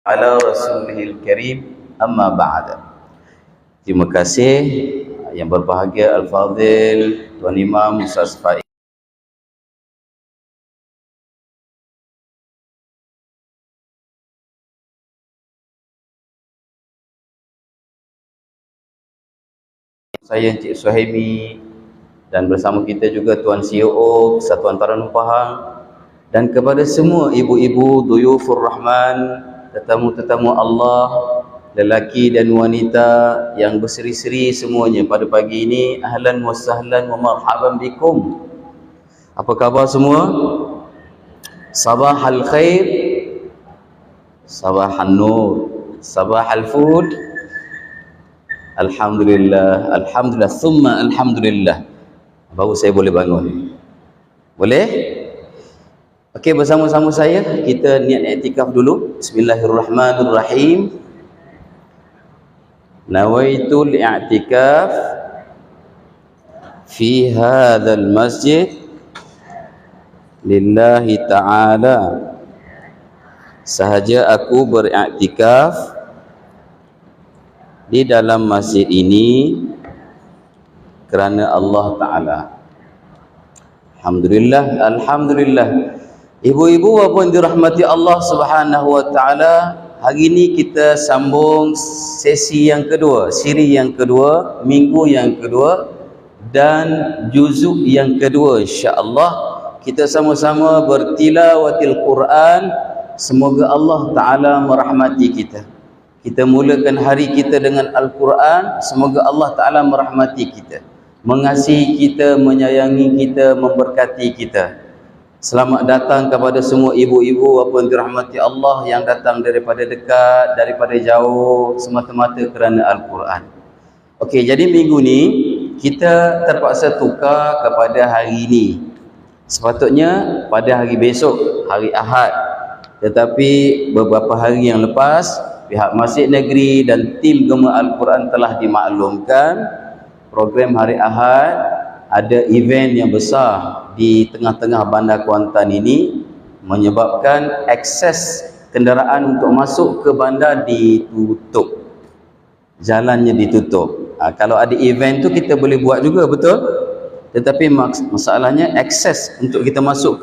ala rasulihil karim amma ba'da. Terima kasih yang berbahagia Al-Fadhil Tuan Imam Ustaz Faiz. Saya Encik Suhaimi dan bersama kita juga Tuan CEO Kesatuan Taranum Pahang, dan kepada semua ibu-ibu Duyufur Rahman, tetamu-tetamu Allah, lelaki dan wanita yang berseri-seri semuanya pada pagi ini. Ahlan wa sahlan wa marhaban bikum. Apa khabar semua? Sabahal khair, sabahal nur, sabahal ful. Alhamdulillah, alhamdulillah, thumma alhamdulillah. Baru saya boleh bangun. Boleh? Okey, bersama-sama saya kita niat i'tikaf dulu. Bismillahirrahmanirrahim. Nawaitul i'tikaf fi hadzal masjid lillahi ta'ala. Sahaja aku beriktikaf di dalam masjid ini kerana Allah Ta'ala. Alhamdulillah, alhamdulillah. Ibu-ibu apa yang dirahmati Allah Subhanahu wa Ta'ala, hari ini kita sambung sesi yang kedua, siri yang kedua, minggu yang kedua dan juzuk yang kedua. InsyaAllah kita sama-sama bertilawatil Quran. Semoga Allah Ta'ala merahmati kita. Kita mulakan hari kita dengan Al-Quran. Semoga Allah Ta'ala merahmati kita, mengasihi kita, menyayangi kita, memberkati kita. Selamat datang kepada semua ibu-ibu apa yang dirahmati Allah, yang datang daripada dekat, daripada jauh, semata-mata kerana Al-Quran. Okey, jadi minggu ni kita terpaksa tukar kepada hari ini. Sepatutnya pada hari besok, hari Ahad. Tetapi beberapa hari yang lepas, pihak Masjid Negeri dan tim Gema Al-Quran telah dimaklumkan program hari Ahad ada event yang besar di tengah-tengah bandar Kuantan ini, menyebabkan akses kenderaan untuk masuk ke bandar ditutup, jalannya ditutup. Kalau ada event tu kita boleh buat juga, betul, tetapi masalahnya akses untuk kita masuk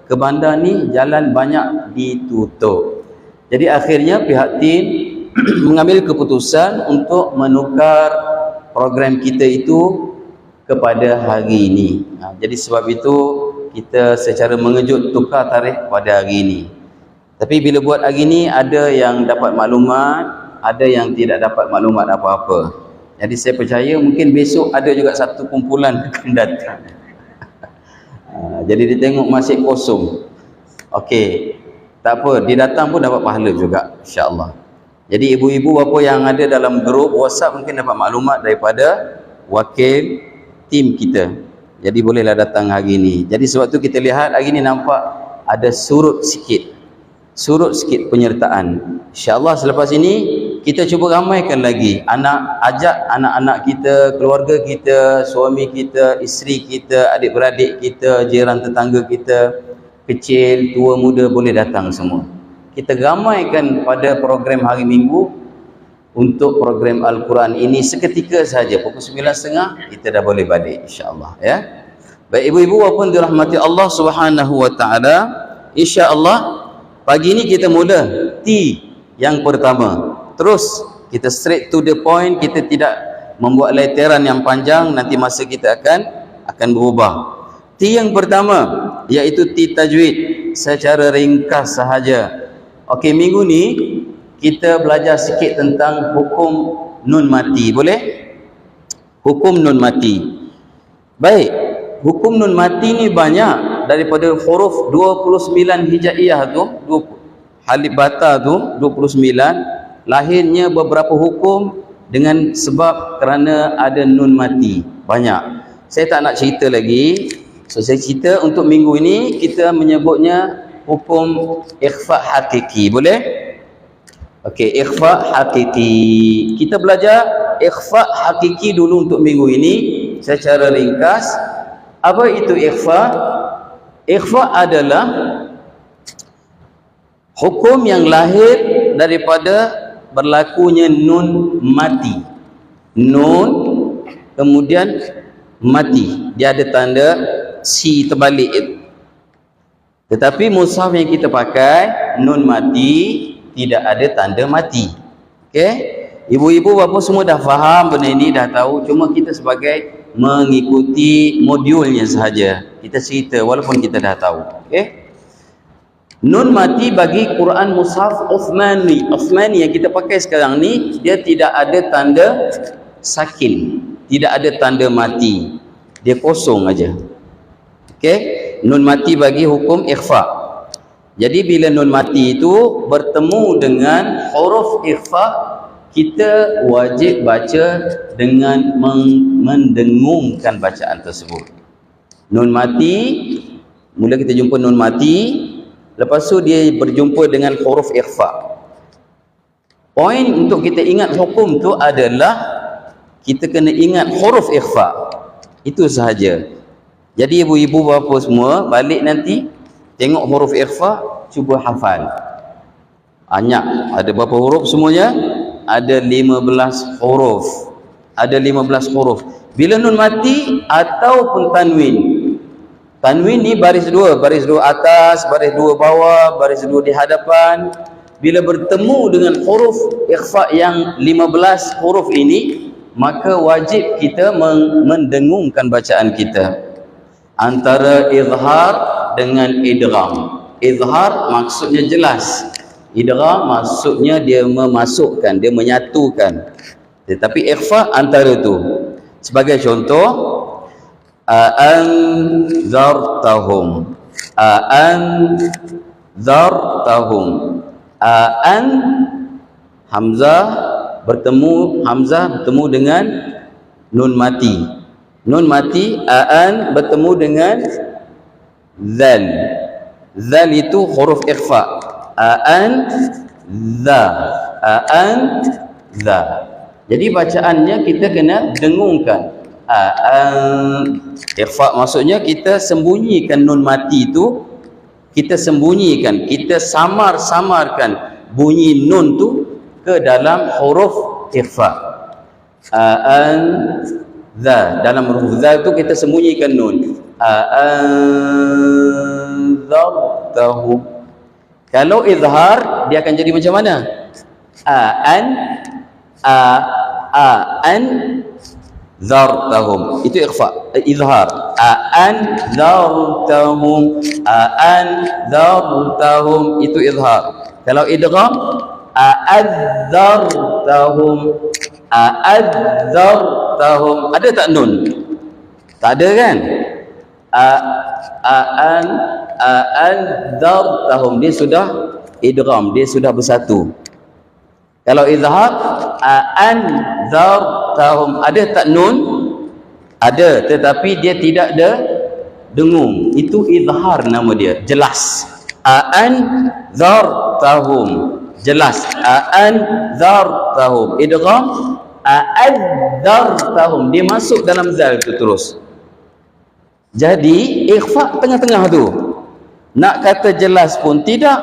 ke bandar ni, jalan banyak ditutup. Jadi akhirnya pihak tim mengambil keputusan untuk menukar program kita itu kepada hari ini. Jadi sebab itu kita secara mengejut tukar tarikh pada hari ini. Tapi bila buat hari ini, ada yang dapat maklumat, ada yang tidak dapat maklumat apa-apa. Jadi saya percaya mungkin besok ada juga satu kumpulan akan datang. Jadi dia tengok masih kosong. Okey, tak apa, dia datang pun dapat pahala juga, insya-Allah. Jadi ibu-ibu apa yang ada dalam grup WhatsApp mungkin dapat maklumat daripada wakil tim kita. Jadi bolehlah datang hari ini. Jadi sebab tu kita lihat hari ini nampak ada surut sikit penyertaan. InsyaAllah selepas ini kita cuba ramaikan lagi. Ajak anak-anak kita, keluarga kita, suami kita, isteri kita, adik-beradik kita, jiran tetangga kita, kecil, tua, muda, boleh datang semua. Kita ramaikan pada program hari Minggu. Untuk program Al-Quran ini seketika saja, pukul 9.30 kita dah boleh balik, insya-Allah, ya. Baik ibu-ibu apa yang dirahmati Allah Subhanahu wa Ta'ala, insya-Allah pagi ini kita mula T yang pertama. Terus kita straight to the point, kita tidak membuat leteran yang panjang, nanti masa kita akan berubah. T yang pertama iaitu T tajwid secara ringkas sahaja. Okey, minggu ni kita belajar sikit tentang hukum nun mati. Boleh? Hukum nun mati. Baik, hukum nun mati ni banyak. Daripada huruf 29 hijaiyah tu, halif bata tu 29, lahirnya beberapa hukum dengan sebab kerana ada nun mati. Banyak. Saya tak nak cerita lagi. So saya cerita untuk minggu ini kita menyebutnya hukum ikhfa hakiki. Boleh? Okey, ikhfa hakiki. Kita belajar ikhfa hakiki dulu untuk minggu ini secara ringkas. Apa itu ikhfa? Ikhfa adalah hukum yang lahir daripada berlakunya nun mati. Nun kemudian mati, dia ada tanda si terbalik itu. Tetapi mushaf yang kita pakai nun mati, tidak ada tanda mati. Okey, ibu-ibu bapa semua dah faham benda ini, dah tahu. Cuma kita sebagai mengikuti modulnya sahaja, kita cerita walaupun kita dah tahu. Okey, nun mati bagi Quran mushaf Uthmani yang kita pakai sekarang ni, dia tidak ada tanda sakin, tidak ada tanda mati, dia kosong aja. Okey, nun mati bagi hukum ikhfa. Jadi bila nun mati itu bertemu dengan huruf ikhfa, kita wajib baca dengan mendengungkan bacaan tersebut. Nun mati, mula kita jumpa nun mati, lepas tu dia berjumpa dengan huruf ikhfa. Poin untuk kita ingat hukum tu adalah kita kena ingat huruf ikhfa. Itu sahaja. Jadi ibu-ibu bapa semua balik nanti tengok huruf ikhfa, cuba hafal. Banyak, ada berapa huruf semuanya? Ada 15 huruf. Ada 15 huruf. Bila nun mati ataupun tanwin. Tanwin ni baris dua atas, baris dua bawah, baris dua di hadapan. Bila bertemu dengan huruf ikhfa yang 15 huruf ini, maka wajib kita mendengungkan bacaan kita. Antara izhar dengan idgham. Izhar maksudnya jelas, idgham maksudnya dia memasukkan, dia menyatukan. Tetapi ikhfa antara tu. Sebagai contoh, anzartahum, anzartahum, an hamzah bertemu dengan nun mati. Nun mati, an bertemu dengan zal. Zal itu huruf ikhfa. An za, an za. Jadi bacaannya kita kena dengungkan. Ikhfa maksudnya kita sembunyikan nun mati itu, kita sembunyikan, kita samar-samarkan bunyi nun tu ke dalam huruf ikhfa. An za, dalam huruf za tu kita sembunyikan nun. Anzartahum. Kalau izhar dia akan jadi macam mana? Anzartahum, itu ikhfa, izhar. Anzartahum, anzartahum, itu izhar. Kalau idgham, a'adzartahum, a'adzartahum. Ada tak nun? Tak ada kan? A'adzartahum, dia sudah idgham, dia sudah bersatu. Kalau izhar, a'anzartahum, ada tak nun? Ada, tetapi dia tidak ada dengung. Itu izhar nama dia, jelas. A'anzartahum, jelas. A'anzartahum. Idgham, a'adzartahum, dia masuk dalam zal tu terus. Jadi ikhfa tengah-tengah tu. Nak kata jelas pun tidak,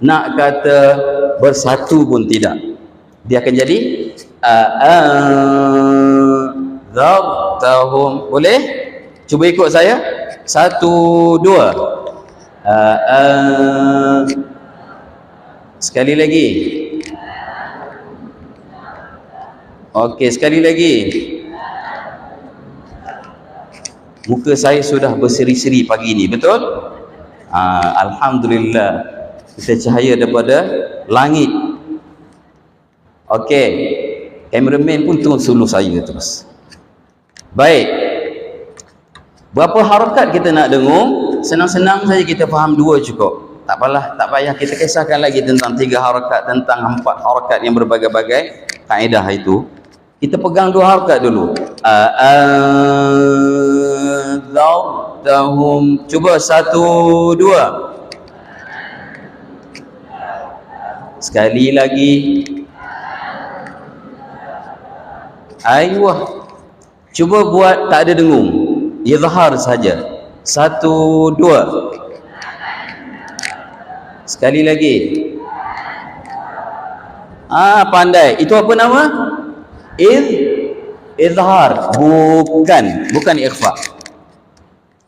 nak kata bersatu pun tidak. Dia akan jadi a'adzartahum. Boleh? Cuba ikut saya. 1, 2. Sekali lagi. Okey, sekali lagi. Muka saya sudah berseri-seri pagi ni, betul? Alhamdulillah, kita cahaya daripada langit. Okey, kameraman pun tunggu suluh saya terus. Baik, berapa harakat kita nak dengung? Senang-senang saja kita faham 2 cukup. Tak apalah, tak payah kita kisahkan lagi tentang 3 harakat, tentang 4 harakat yang berbagai-bagai kaedah itu. Kita pegang 2 harakat dulu. Anzartahum. Cuba 1, 2. Sekali lagi. Ayuh. Cuba buat tak ada dengung. Izhar saja. 1, 2. Sekali lagi. Pandai. Itu apa nama? Izhar. Bukan ikhfa.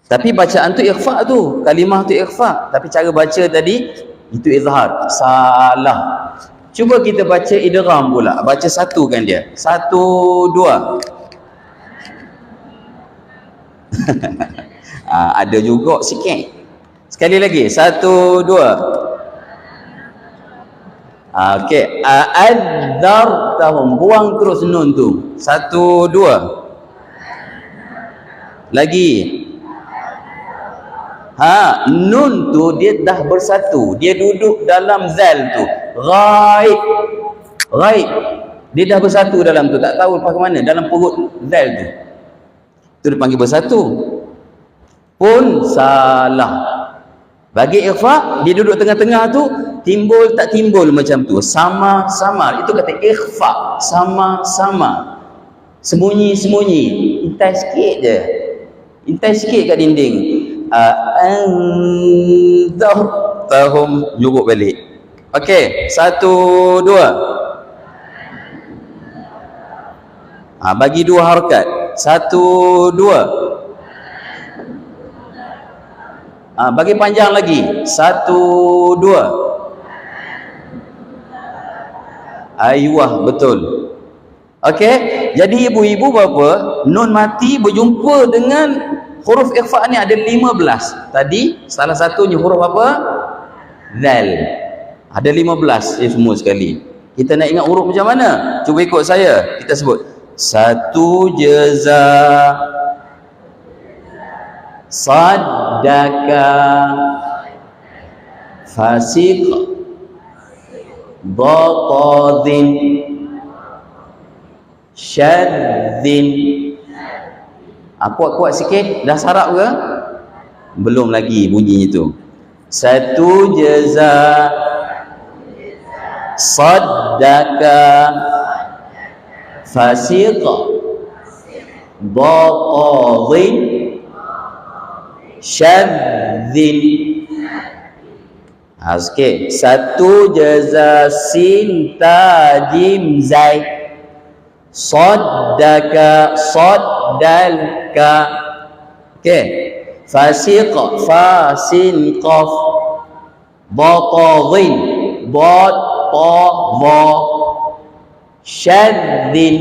Tapi bacaan tu ikhfa tu. Kalimah tu ikhfa. Tapi cara baca tadi, itu izhar. Salah. Cuba kita baca idgham pula. Baca satukan dia. 1, 2. Ada juga sikit. Sekali lagi. 1, 2. Okey. Adzartahum. Buang terus nun tu. 1, 2. Lagi. Nun tu dia dah bersatu. Dia duduk dalam zal tu. Ghaib. Dia dah bersatu dalam tu. Tak tahu lepas ke mana. Dalam perut zal tu. Itu dipanggil bersatu. Pun salah. Bagi ikhfa, dia duduk tengah-tengah tu, timbul tak timbul macam tu. Sama-sama. Itu kata ikhfa. Sama-sama. Sembunyi-sembunyi. Intai sikit je. Intai sikit kat dinding. Adzartahum. Nyuruk balik. Okey. 1, 2. Bagi 2 harakat. 1, 2. Bagi panjang lagi. 1, 2. Ayuh, betul. Okey. Jadi ibu-ibu bapa, nun mati berjumpa dengan huruf ikhfa ni ada 15. Tadi salah satunya huruf apa? Zal. Ada 15 semua sekali. Kita nak ingat huruf macam mana? Cuba ikut saya. Kita sebut. 1 jaza, saddaka, fasiq, batadin, syadzin. Kuat-kuat sikit. Dah sarap ke? Belum lagi bunyinya tu. 1 jaza, saddaka, fasiq, batadin, syadzin. Sikit. 1 jaza, sin, ta, jim, zai, saddaka, saddalka. Okey. Fasiq, fa, sin, qaf, batadin, bat, ta, va, syadzin,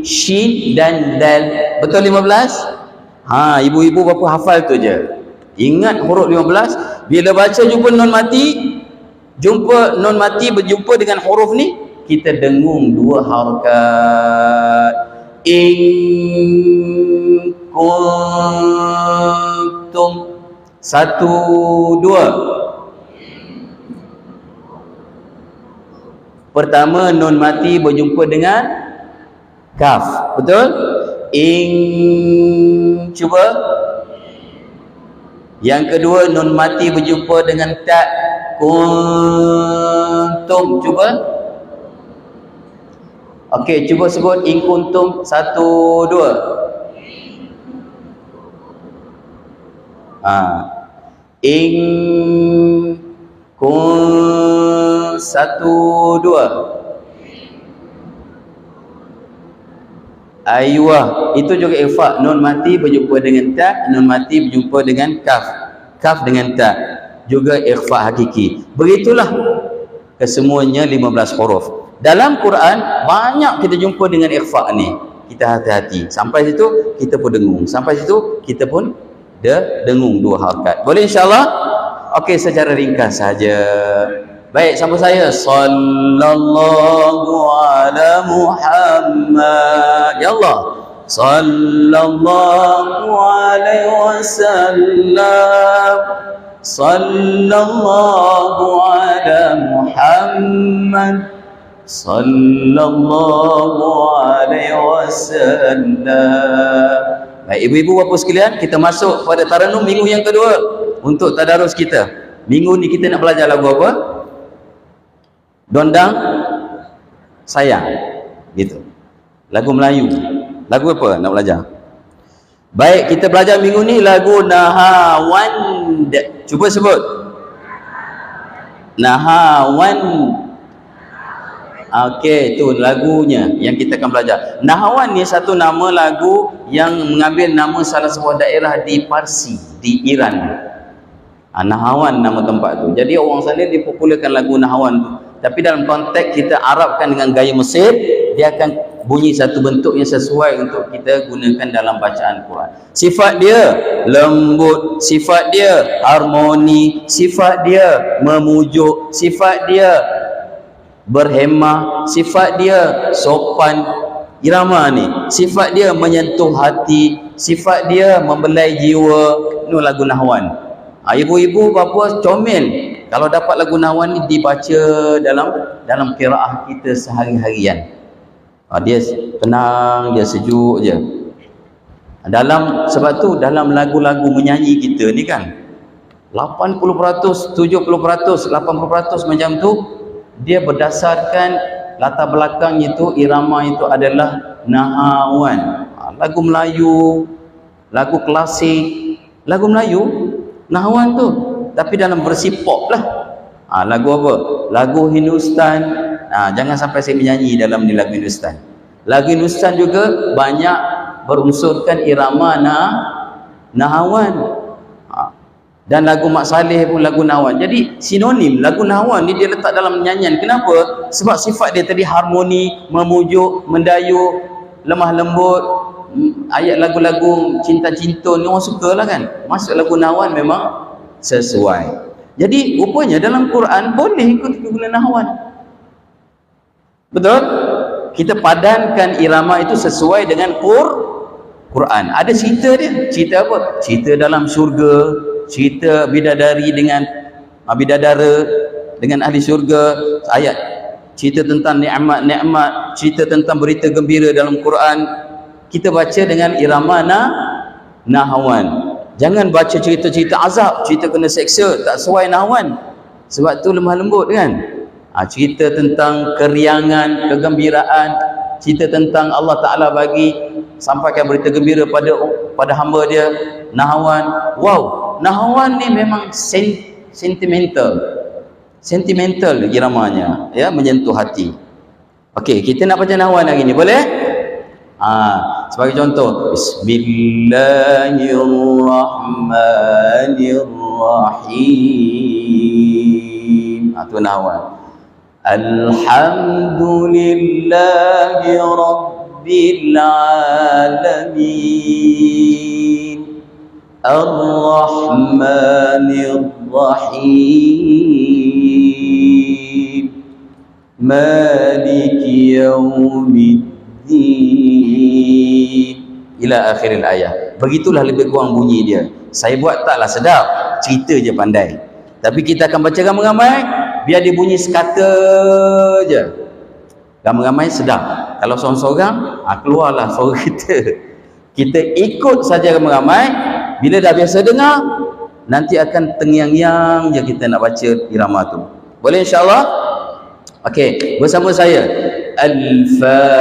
shin dan dal. Betul 15? Ibu-ibu bapa hafal tu je. Ingat huruf 15. Bila baca jumpa nun mati, berjumpa dengan huruf ni, kita dengung 2 harakat. In kuntum. 1, 2. Pertama, nun mati berjumpa dengan kaf. Betul? Cuba. Yang kedua, nun mati berjumpa dengan ta. Kuntum. Cuba. Okey, cuba sebut in kuntum. 1, 2. In kun 1, 2. Ayuh, itu juga ikhfa. Nun mati berjumpa dengan ta, nun mati berjumpa dengan kaf. Kaf dengan ta. Juga ikhfa hakiki. Begitulah kesemuanya 15 huruf. Dalam Quran banyak kita jumpa dengan ikhfa ni. Kita hati-hati. Sampai situ kita pun dengung. Sampai situ kita pun dengung 2 harakat. Boleh insya-Allah? Okey, secara ringkas saja. Baik, sampai saya. Sallallahu ala Muhammad. Ya Allah. Sallallahu alaihi wasallam. Sallallahu ala Muhammad. Sallallahu alaihi wasallam. Baik, ibu-ibu bapa sekalian, kita masuk pada taranum minggu yang kedua untuk tadarus kita. Minggu ni kita nak belajar lagu apa? Dondang sayang, gitu. Lagu Melayu. Lagu apa nak belajar? Baik, kita belajar minggu ni lagu Nahawand. Cuba sebut. Nahawand. Okey, tu lagunya yang kita akan belajar. Nahwan ni satu nama lagu yang mengambil nama salah sebuah daerah di Parsi, di Iran. Nahwan nama tempat tu. Jadi orang sana dia popularkan lagu Nahwan tu. Tapi dalam konteks kita Arabkan dengan gaya Mesir, dia akan bunyi satu bentuk yang sesuai untuk kita gunakan dalam bacaan Quran. Sifat dia lembut, sifat dia harmoni, sifat dia memujuk, sifat dia berhemah, sifat dia sopan irama ni, sifat dia menyentuh hati, sifat dia membelai jiwa. Ni lagu Nahwan. Ibu-ibu bapa comel kalau dapat lagu Nahwan ni dibaca dalam qiraah kita sehari-harian. Dia tenang, dia sejuk je. Sebab tu dalam lagu-lagu menyanyi kita ni kan 80%, 70%, 80% macam tu dia berdasarkan latar belakangnya tu, irama itu adalah Nahwan. Lagu Melayu, lagu klasik, lagu Melayu Nahwan tu, tapi dalam versi pop lah. Lagu apa? Lagu Hindustan. Jangan sampai saya menyanyi dalam ni lagu Hindustan. Lagu Hindustan juga banyak berunsurkan irama Nahwan. Dan lagu Mak Saleh pun lagu Nahwan. Jadi sinonim lagu Nahwan ni dia letak dalam nyanyian. Kenapa? Sebab sifat dia tadi harmoni, memujuk, mendayu, lemah lembut. Ayat lagu-lagu cinta-cinta ni orang suka lah kan. Masuk lagu Nahwan memang sesuai. Jadi rupanya dalam Quran boleh ikut guna Nahwan. Betul? Kita padankan irama itu sesuai dengan Quran. Ada cerita dia. Cerita apa? Cerita dalam syurga, cerita bidadari dengan bidadara dengan ahli syurga, ayat cerita tentang nikmat-nikmat, cerita tentang berita gembira dalam Quran. Kita baca dengan irama Nahwan. Jangan baca cerita-cerita azab, cerita kena seksa, tak sesuai Nahwan. Sebab tu lemah lembut kan. Cerita tentang keriangan, kegembiraan, cerita tentang Allah Ta'ala bagi sampaikan berita gembira pada hamba dia, Nahwan. Wow, Nahwan ni memang sentimental iramanya, ya, menyentuh hati. Okey, kita nak baca Nahwan hari ni, boleh? Sebagai contoh, Bismillahirrahmanirrahim. Tu Nahwan. Alhamdulillahi Rabbil Alamin, Ar-Rahmanir-Rahim, Maliki Yawmiddin, ila akhiril ayat. Begitulah lebih kurang bunyi dia. Saya buat taklah sedap, cerita je pandai. Tapi kita akan baca ramai-ramai, biar dia bunyi sekata je. Ramai-ramai sedap. Kalau seorang-seorang, keluarlah suara kita. Kita ikut saja ramai-ramai. Bila dah biasa dengar, nanti akan tengyang-yang je kita nak baca irama tu. Boleh insya-Allah? Okey, bersama saya. Al-Fatihah.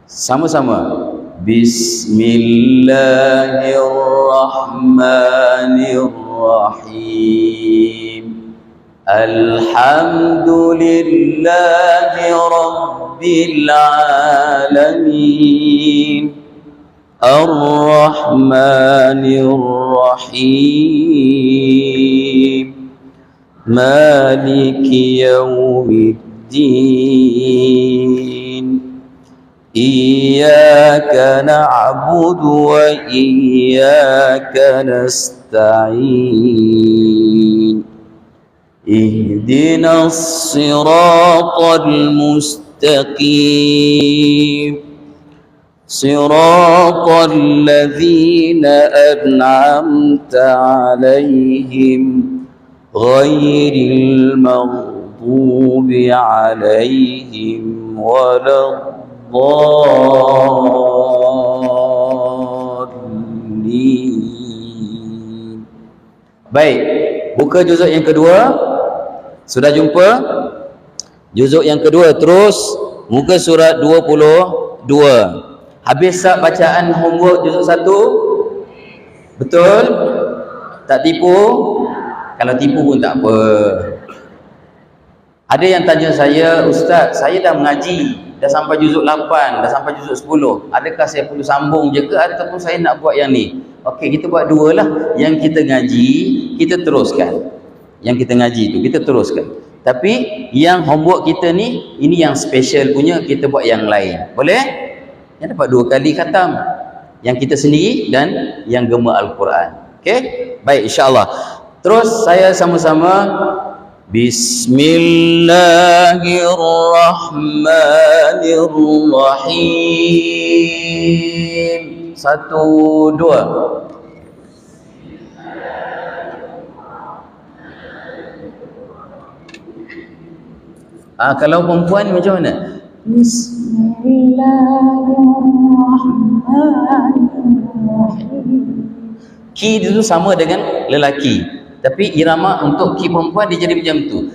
Sama-sama. Bismillahirrahmanirrahim. Alhamdulillahi Rabbil Alamin, Ar-Rahmanir-Rahim, Maliki Yawmiddin, Iyyaka na'budu wa iyyaka nasta'in, Ihdinas siratal mustaqim, Siratal ladzina an'amta 'alaihim, Ghairil maghdubi 'alaihim waladdallin. Baik, buka juzuk yang kedua. Sudah jumpa juzuk yang kedua, terus muka surat 22. Habis tak bacaan homework juzuk 1? Betul? Tak tipu? Kalau tipu pun tak apa. Ada yang tanya saya, Ustaz, saya dah mengaji, dah sampai juzuk 8, dah sampai juzuk 10. Adakah saya perlu sambung je ke ataupun saya nak buat yang ni? Okey, kita buat dua lah. Yang kita ngaji, kita teruskan. Yang kita ngaji tu, kita teruskan. Tapi yang homework kita ni, ini yang special punya, kita buat yang lain. Boleh? Yang dapat 2 kali khatam. Yang kita sendiri dan yang gema Al-Quran. Okey? Baik, insya-Allah. Terus saya sama-sama Bismillahirrahmanirrahim. 1, 2. Kalau perempuan macam mana? Bismillahirrahmanirrahim. Ki itu sama dengan lelaki. Tapi irama untuk ki perempuan dia jadi macam tu.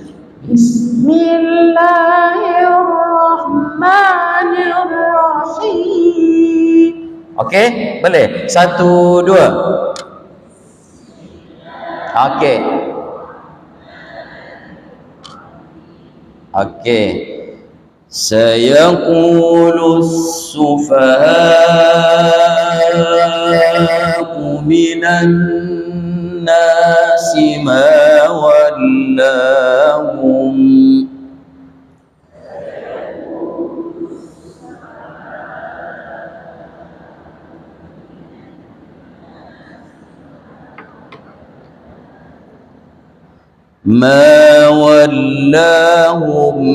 Bismillahirrahmanirrahim. Okey, boleh? 1, 2. Okey. Okey. Sayaqulu as-sufaha'u minan nasi ma wallahum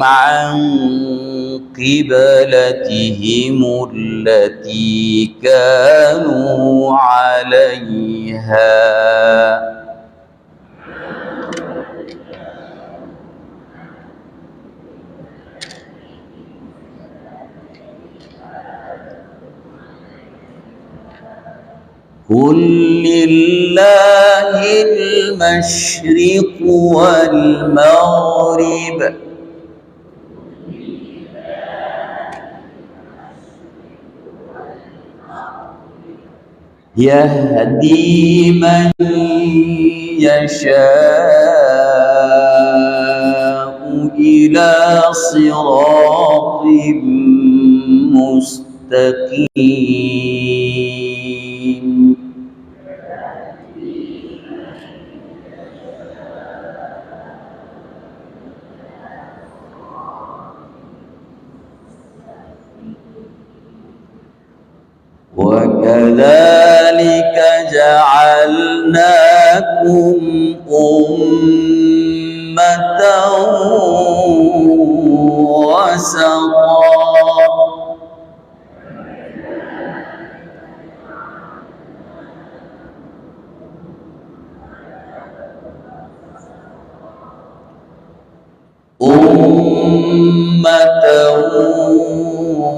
an qiblatihim allati kanu 'alayha. Qul lillahil masyriq wal maghrib yahdi man yasha'u ila siratin mustaqim. وَكَذَلِكَ جَعَلْنَاكُمْ أُمَّةً وَسَطًا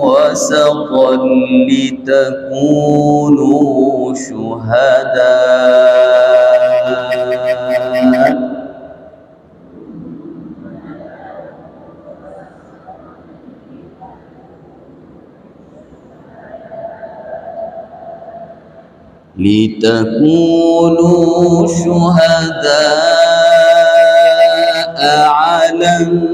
وسطا لتكونوا شهداء على الناس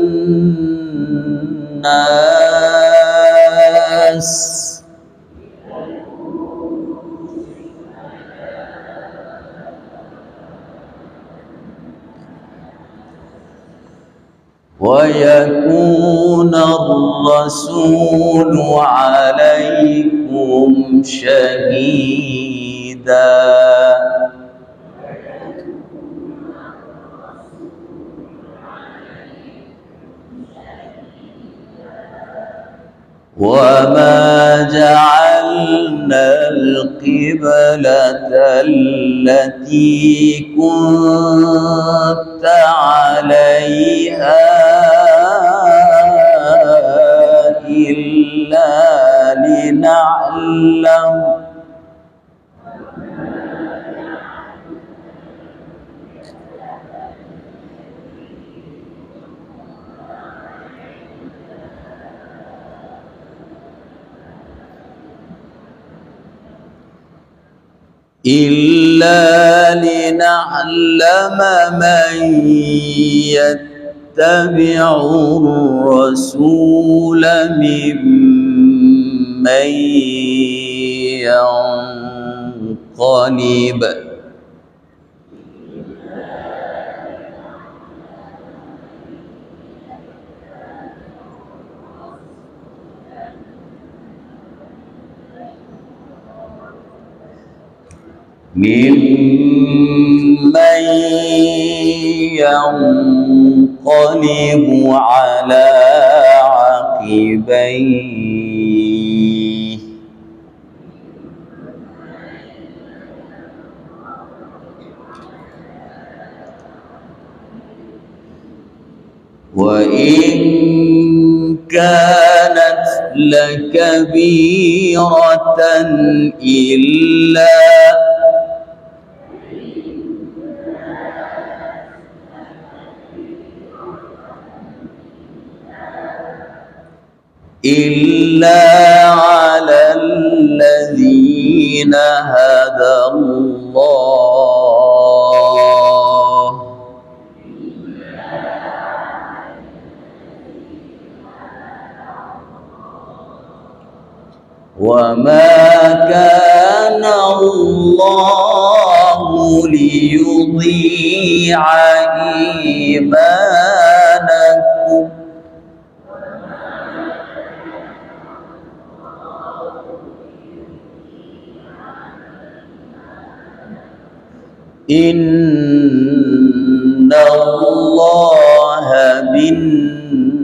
ويكون الرسول عليكم شهيدا وما جعلنا القبلة التي كنت عليها إلا لنعلم من يتبعوا الرسول ممن ينقلب على عقبيه وإن كانت لكبيرة إلا على الذين هدى الله وما كان الله ليضيع إيمانكم إن الله بالناس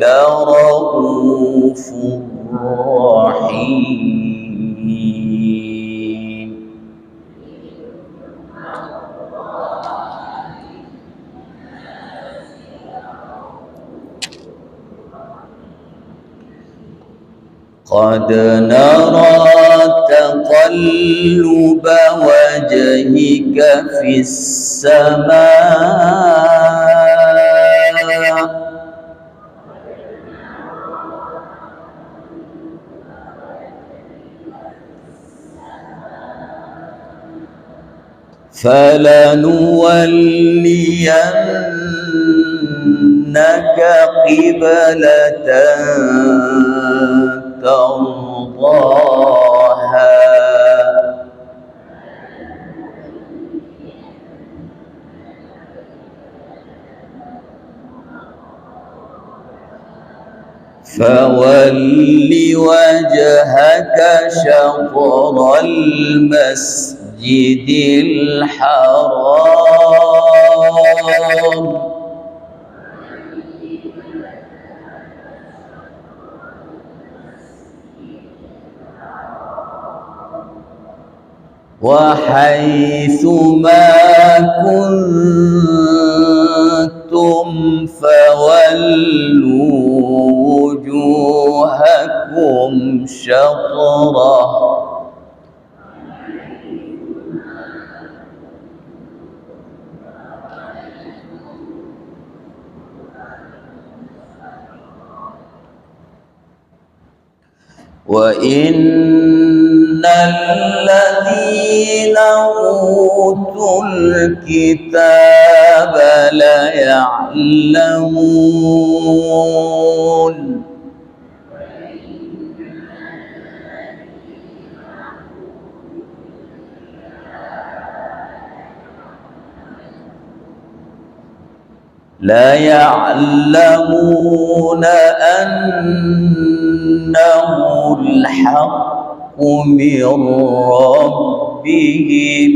لرؤوف رحيم قد نرى تقلب وجهك في السماء فلنولينك قبلة ترضاها فول وجهك شطر المسجد الحرام وحيث ما كنتم فولوا وجوهكم شطره وإن الذين أوتوا الكتاب ليعلمون أنه الحق من ربهم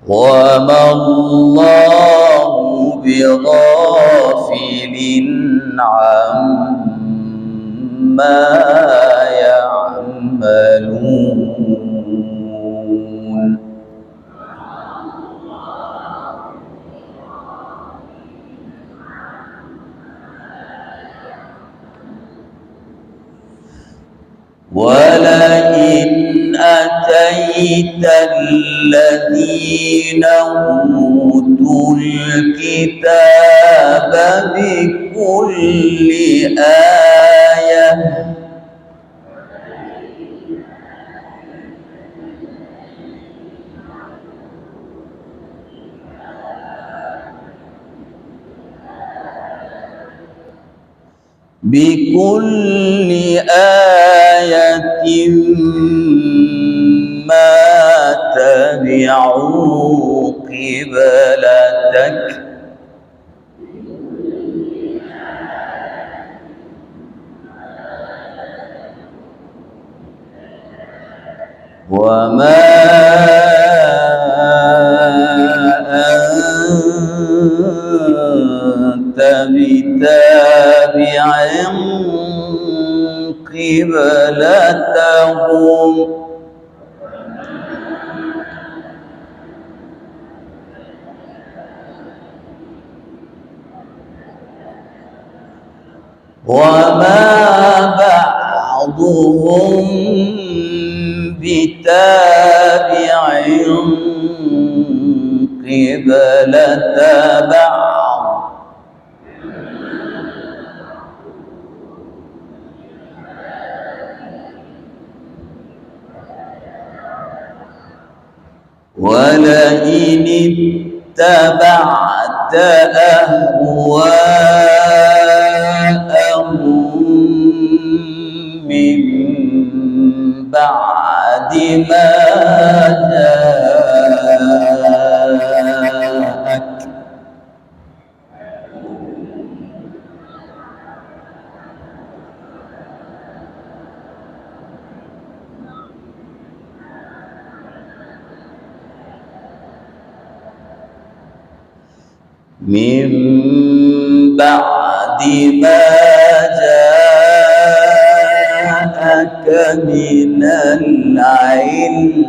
وما الله بغافل عما يعملون ولئن أتيت الذين أوتوا الكتاب بكل آية بكل آية ما تبعوا قبلتك وما أنت بتابع قبلتهم وما بعضهم بتابع قبلة بعض ولئن اتبعت أهواءهم من بعد ما جاءك من بعد ما جاءك من العلم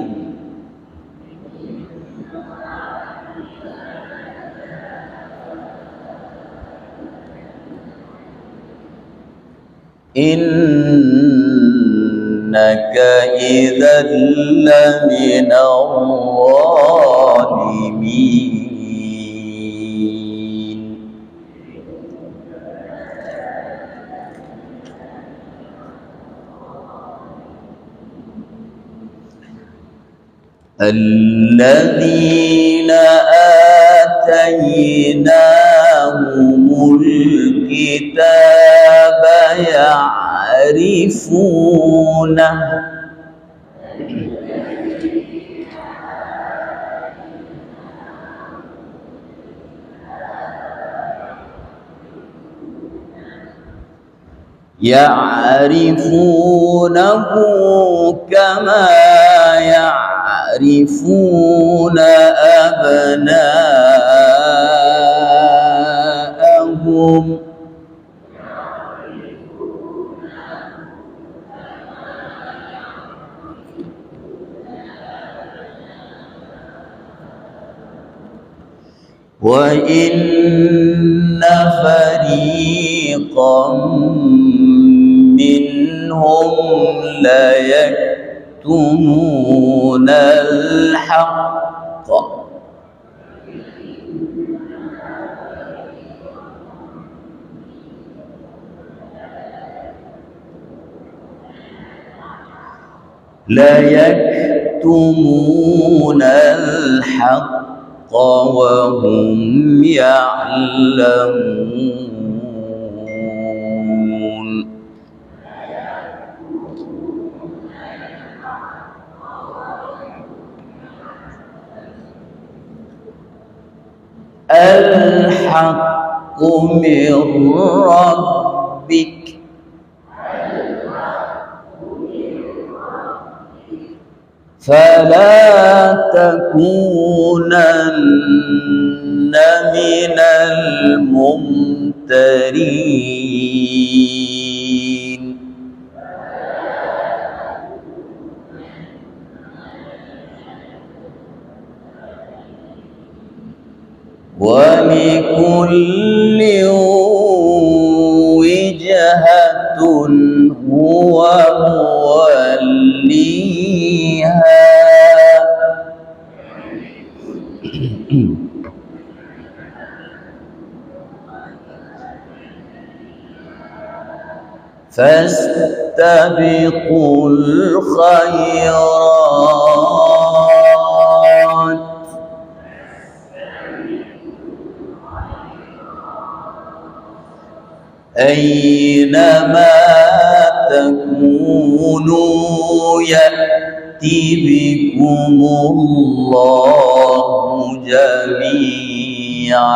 إنك إذا لمن الظالمين الذين آتيناهم الكتاب يعرفونه كما يعرفون أبناءهم وإن فريقا منهم ليكتمون الحق وهم يعلمون الحق من ربك فلا تكونن من الممترين ولكل وجهة هو موليها فاستبقوا الخيرات أينما تكونوا يأتي بكم الله جميعا.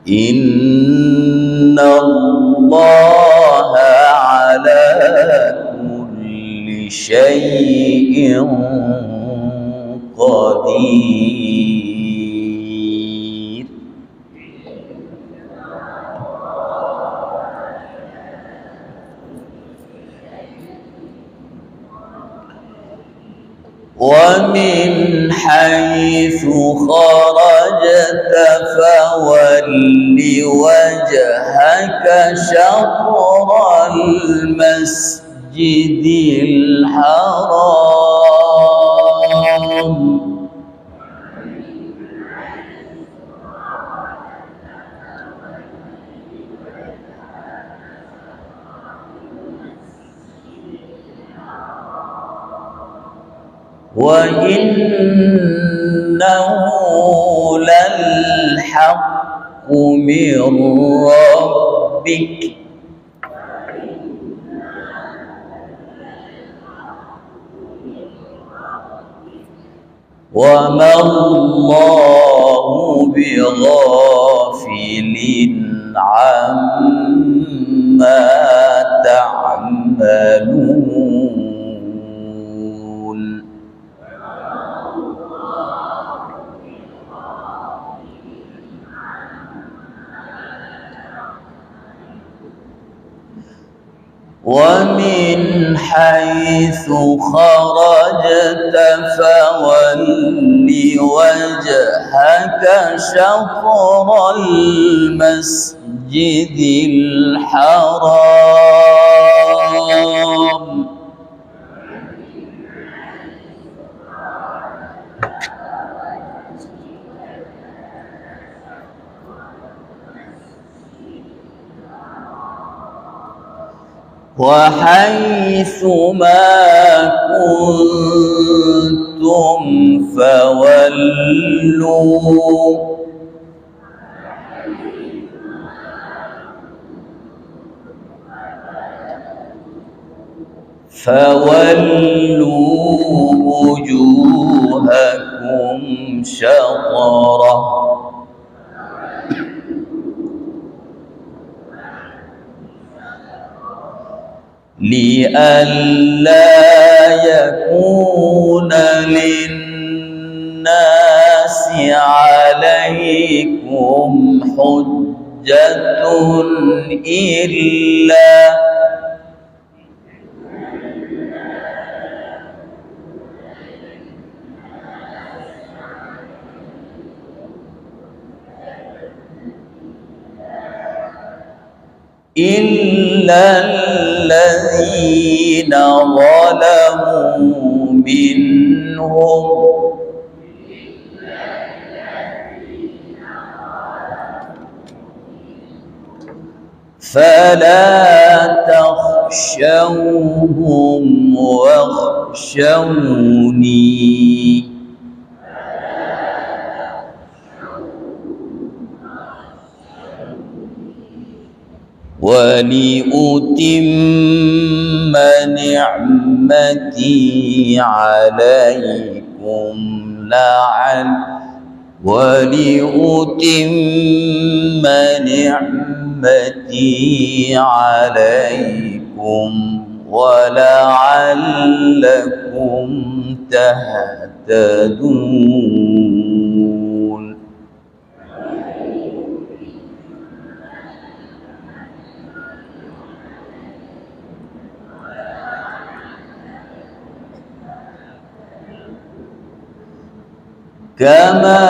إن الله على كل شيء قدير. ومن حيث خرجت فول وجهك شطر المسجد الحرام وإنه للحق من ربك وما الله بغافل عما تعملون. ومن حيث خرجت فول وجهك شطر المسجد الحرام وحيث ما كنتم فولوا وجوهكم شطره لئلا يكون للناس عليكم حجة إلا الذين ظلموا منهم فلا تخشوهم واخشوني ولأتم نعمتي عليكم ولعلكم تهتدون. كما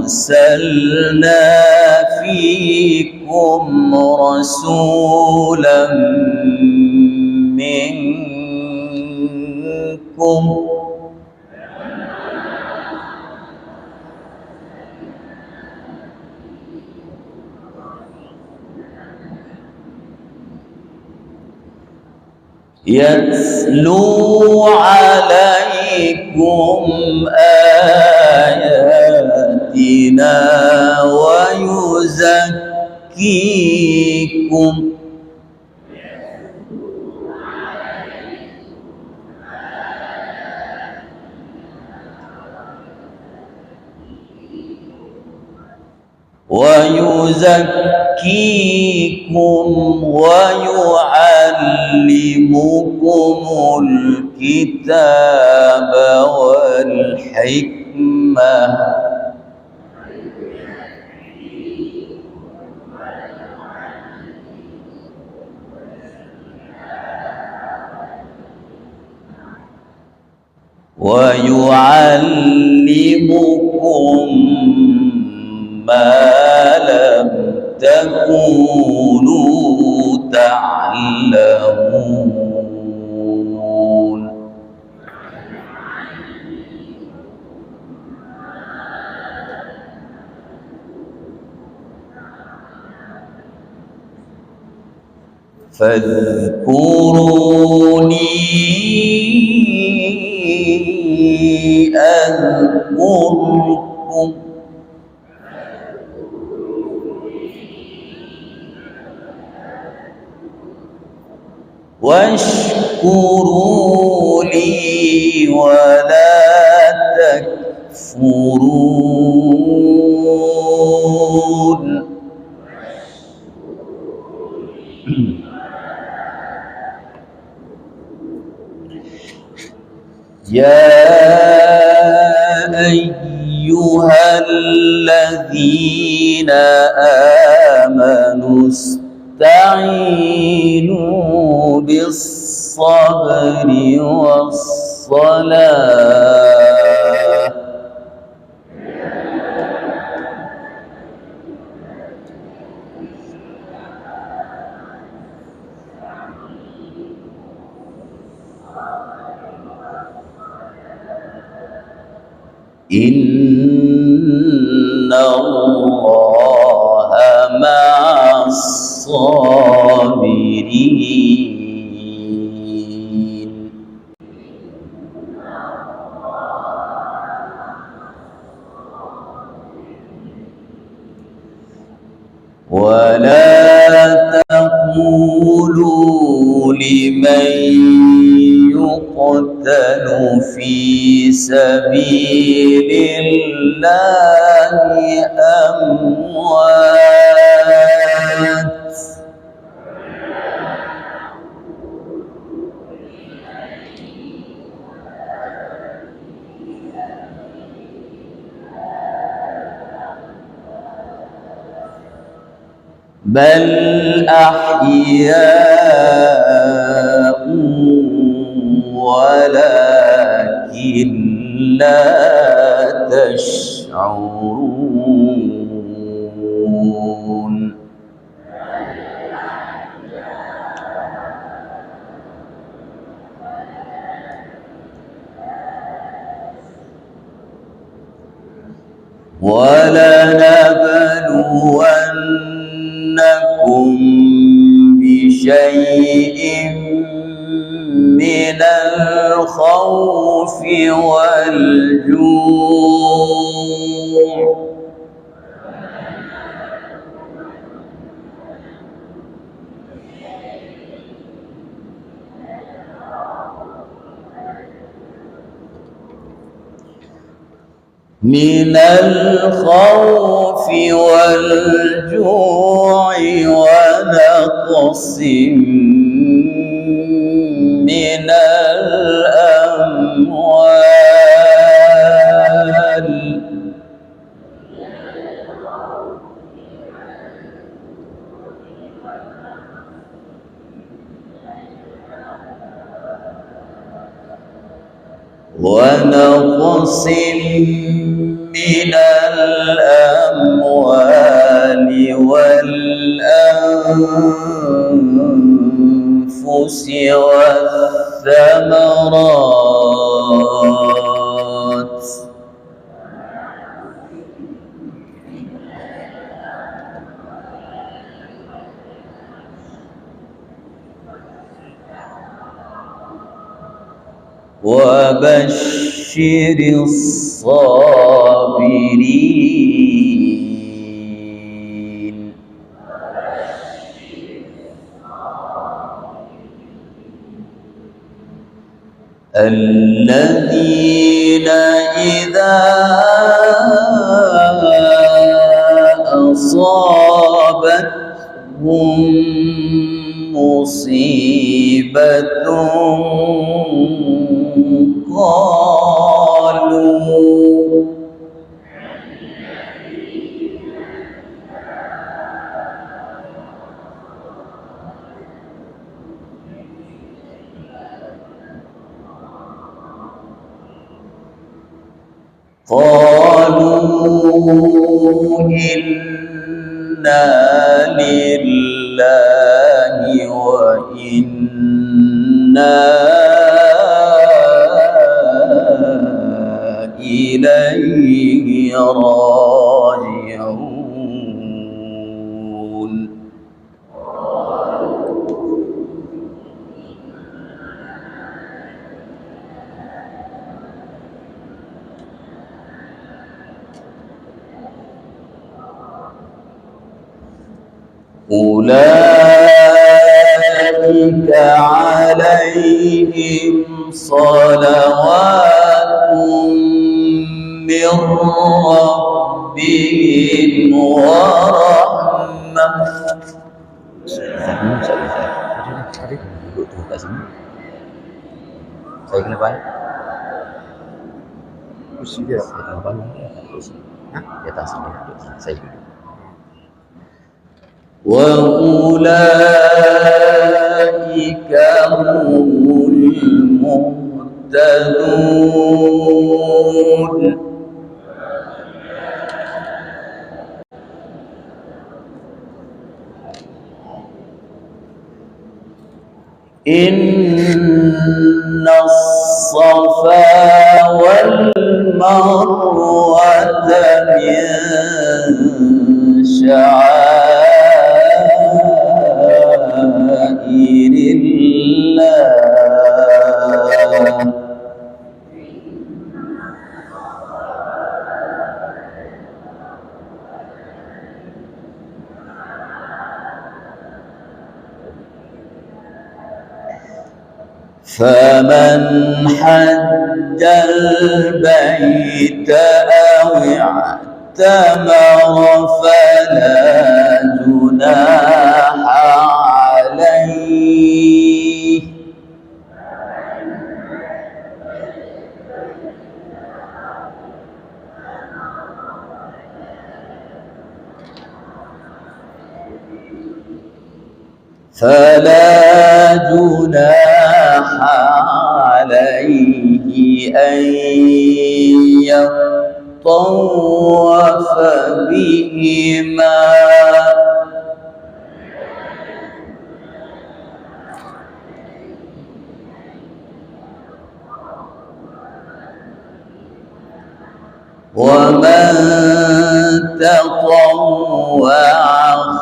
أرسلنا فيكم رسولا منكم يتلو عليكم آياتنا ويزكيكم ويعلمكم الكتاب والحكمة ويعلمكم ما لم تكونوا تعلمون. فاذكروني أذكركم واشكروا لي ولا تكفرون. يا أيها الذين آمنوا استعينوا بالصبر والصلاة إن الله مع الصابرين. ولا تقولوا لمن يقتل في سبيل الله أموات بل أحياء ولكن لا تشعرون. ولنبلونكم بشيء من الخوف والجوع ونقص من الأموال ونقص من الأموال والأنفس والثمرات وبشر الصابرين الذين إذا أصابتهم مصيبة قالوا إنا لله وإنا إليه راجعون أولئك عليهم صلوات من ربهم ورحمة. Saya kena balik. Kursi dia. Saya kena balik. Di atas sini. Saya duduk. وأولئك هم المهتدون إن الصفا والمروة من شعائر الله فمن حج البيت أو اعتمر فلا جناح عليه أن يطوف بهما ومن تطوع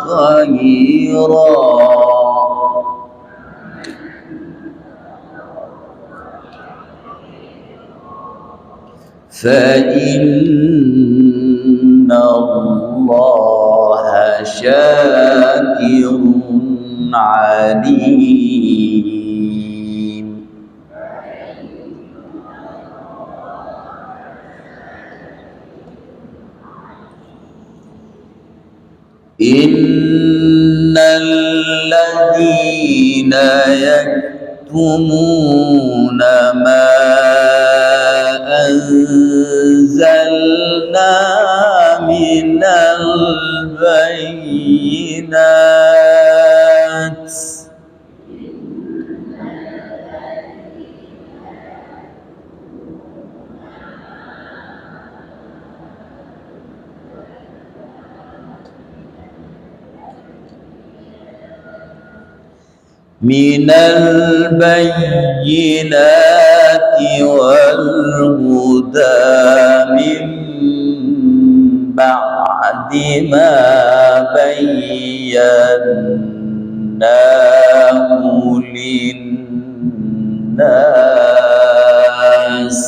خيرا فإن الله شاكر عليم. إن الذين يكتمون ما أنزلنا من البينات والهدى من بعد ما بيناه الناس.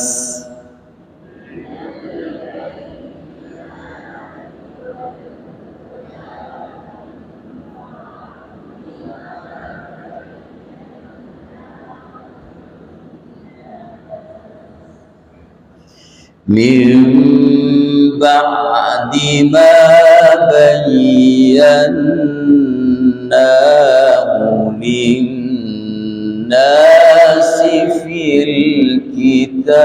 Min ba'di ma bayyanahu lin-nasi fil kitab.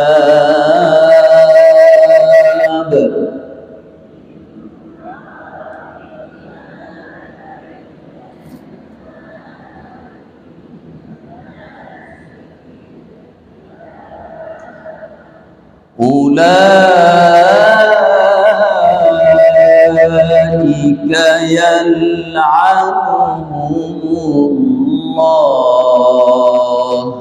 Ulaika yal'anuhumullah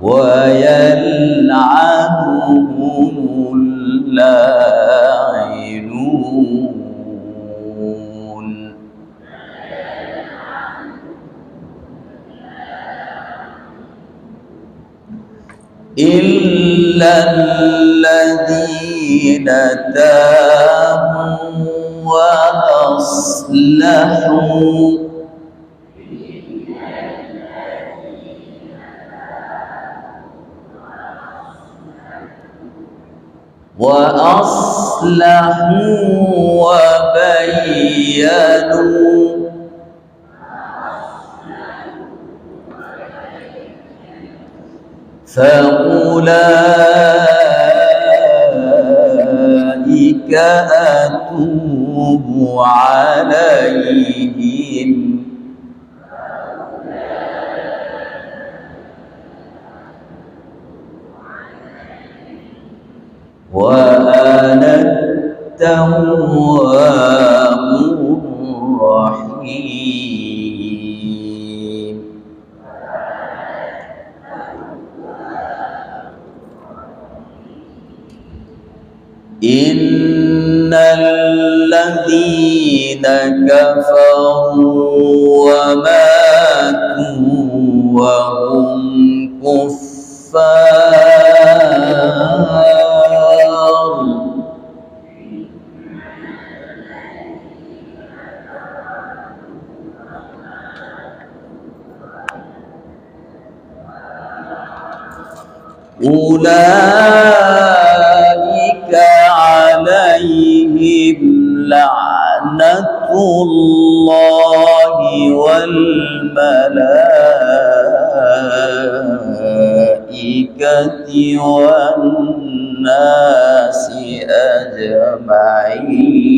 wa yal'anuhumul la'inun. إلا الذين تابوا وأصلحوا وبينوا فأولئك أتوب عليهم وأنا التواب الرحيم. إن الذين كفروا وماتوا وهم كفار أولئك عليهم لعنة الله والملائكة والناس أجمعين.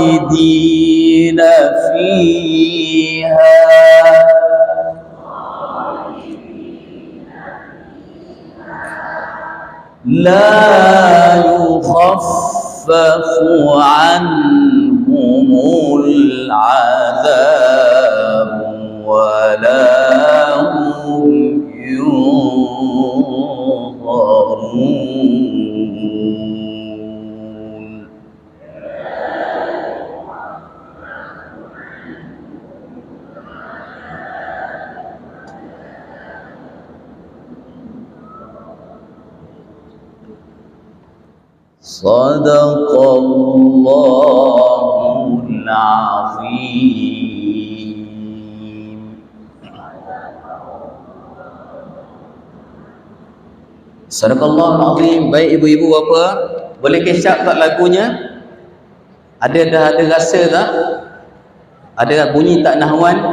خالدين فيها لا يخفف عنهم العذاب ولا هم ينظرون. صدق الله العظيم. Sadaqallahul azim. Baik ibu-ibu bapa, boleh kecap tak lagunya? Ada rasa tak? Ada bunyi tak nahwan?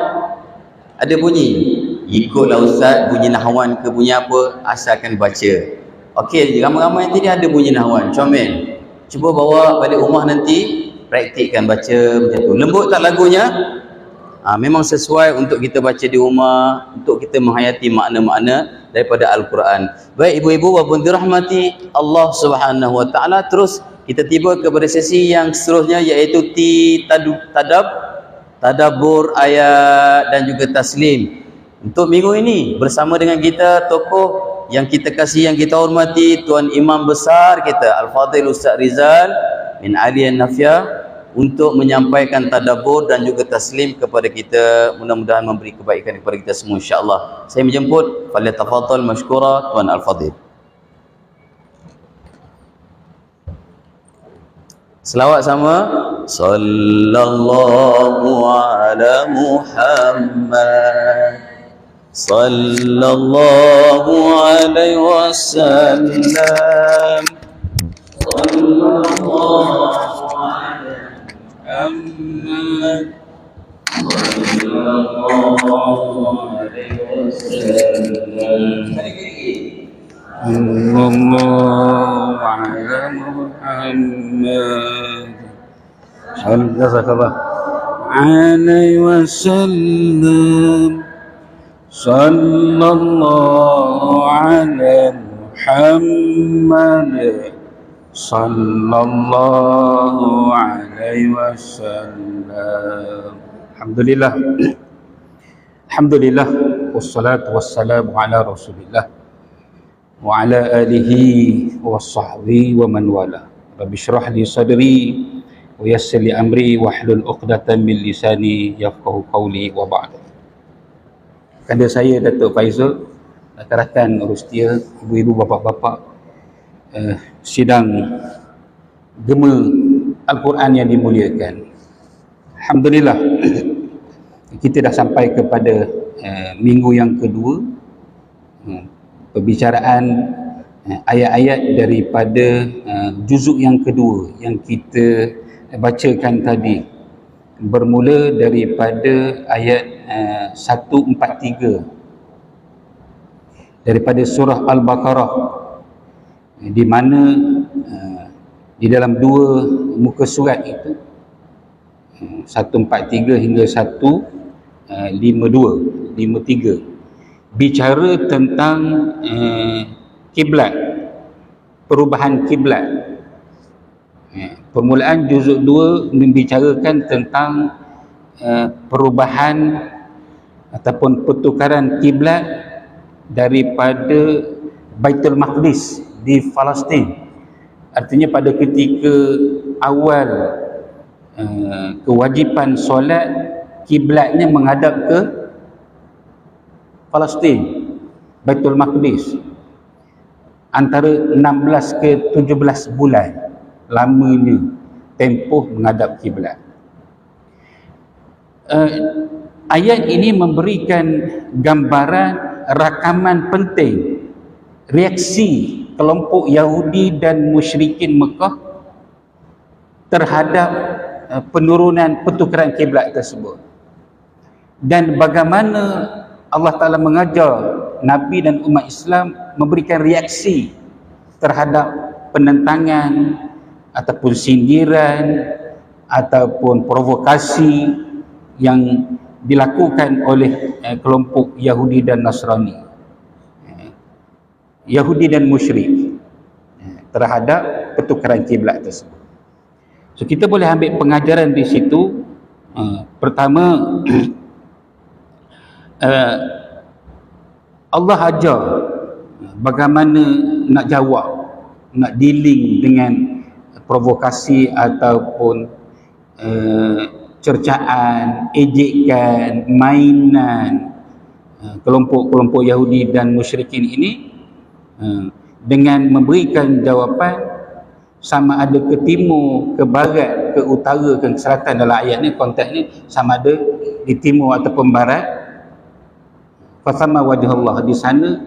Ada bunyi? Ikutlah ustaz, bunyi nahwan ke bunyi apa, asalkan baca. Okey, ramai-ramai tadi ada bunyi nahwan, comel. Cuba bawa balik rumah nanti, praktikkan baca macam tu. Lembut tak lagunya? Memang sesuai untuk kita baca di rumah, untuk kita menghayati makna-makna daripada Al-Quran. Baik ibu-ibu walaupun dirahmati Allah Subhanahu wa taala, terus kita tiba kepada sesi yang seterusnya, iaitu tadabbur ayat dan juga taslim. Untuk minggu ini bersama dengan kita tokoh yang kita kasih, yang kita hormati, Tuan Imam besar kita Al-Fadhil Ustaz Rizal bin Ali An-Nafiyah, untuk menyampaikan tadabbur dan juga taslim kepada kita. Mudah-mudahan memberi kebaikan kepada kita semua insya-Allah. Saya menjemput, falyatafadhal mashkura Tuan Al-Fadhil. Selawat sama. Sallallahu ala Muhammad, sallallahu alaihi wasallam, sallallahu alaihi Muhammad, sallallahu alaihi wasallam. Sallallahu alaihi wasallam. Sallallahu alaihi Muhammad, sallallahu alaihi wasallam. Alhamdulillah. Alhamdulillah, wassalatu wassalamu ala Rasulillah wa ala alihi wa sahbihi wa man wala. Rabbi shrah li sadri wa yassir li amri wahlul 'uqdatam min lisani yafqahu qawli wa ba'd. Kanda saya Datuk Faizul, rakan-rakan Rustia, ibu-ibu, bapa-bapa, sidang Gema Al-Quran yang dimuliakan. Alhamdulillah, kita dah sampai kepada minggu yang kedua, perbicaraan ayat-ayat daripada juzuk yang kedua yang kita bacakan tadi, bermula daripada ayat 143 daripada surah Al-Baqarah, di mana di dalam dua muka surat itu 143 hingga 153 bicara tentang kiblat, perubahan kiblat. Permulaan juzuk 2 membicarakan tentang perubahan ataupun pertukaran kiblat daripada Baitul Maqdis di Palestin. Artinya pada ketika awal kewajipan solat, kiblatnya menghadap ke Palestin, Baitul Maqdis, antara 16 ke 17 bulan lamanya tempoh menghadap kiblat. Ayat ini memberikan gambaran rakaman penting reaksi kelompok Yahudi dan musyrikin Mekah terhadap penurunan pertukaran kiblat tersebut, dan bagaimana Allah Ta'ala mengajar Nabi dan umat Islam memberikan reaksi terhadap penentangan ataupun sindiran ataupun provokasi yang dilakukan oleh kelompok Yahudi dan Nasrani, Yahudi dan musyrik, terhadap pertukaran kiblat tersebut. So kita boleh ambil pengajaran di situ. Pertama, Allah ajar bagaimana nak jawab, nak dealing dengan provokasi ataupun cercaan, ejekan, mainan kelompok-kelompok Yahudi dan musyrikin ini, dengan memberikan jawapan sama ada ke timur, ke barat, ke utara, ke selatan. Dalam ayat ni konteks ni sama ada di timur ataupun barat. Fasama wajhullah, di sana,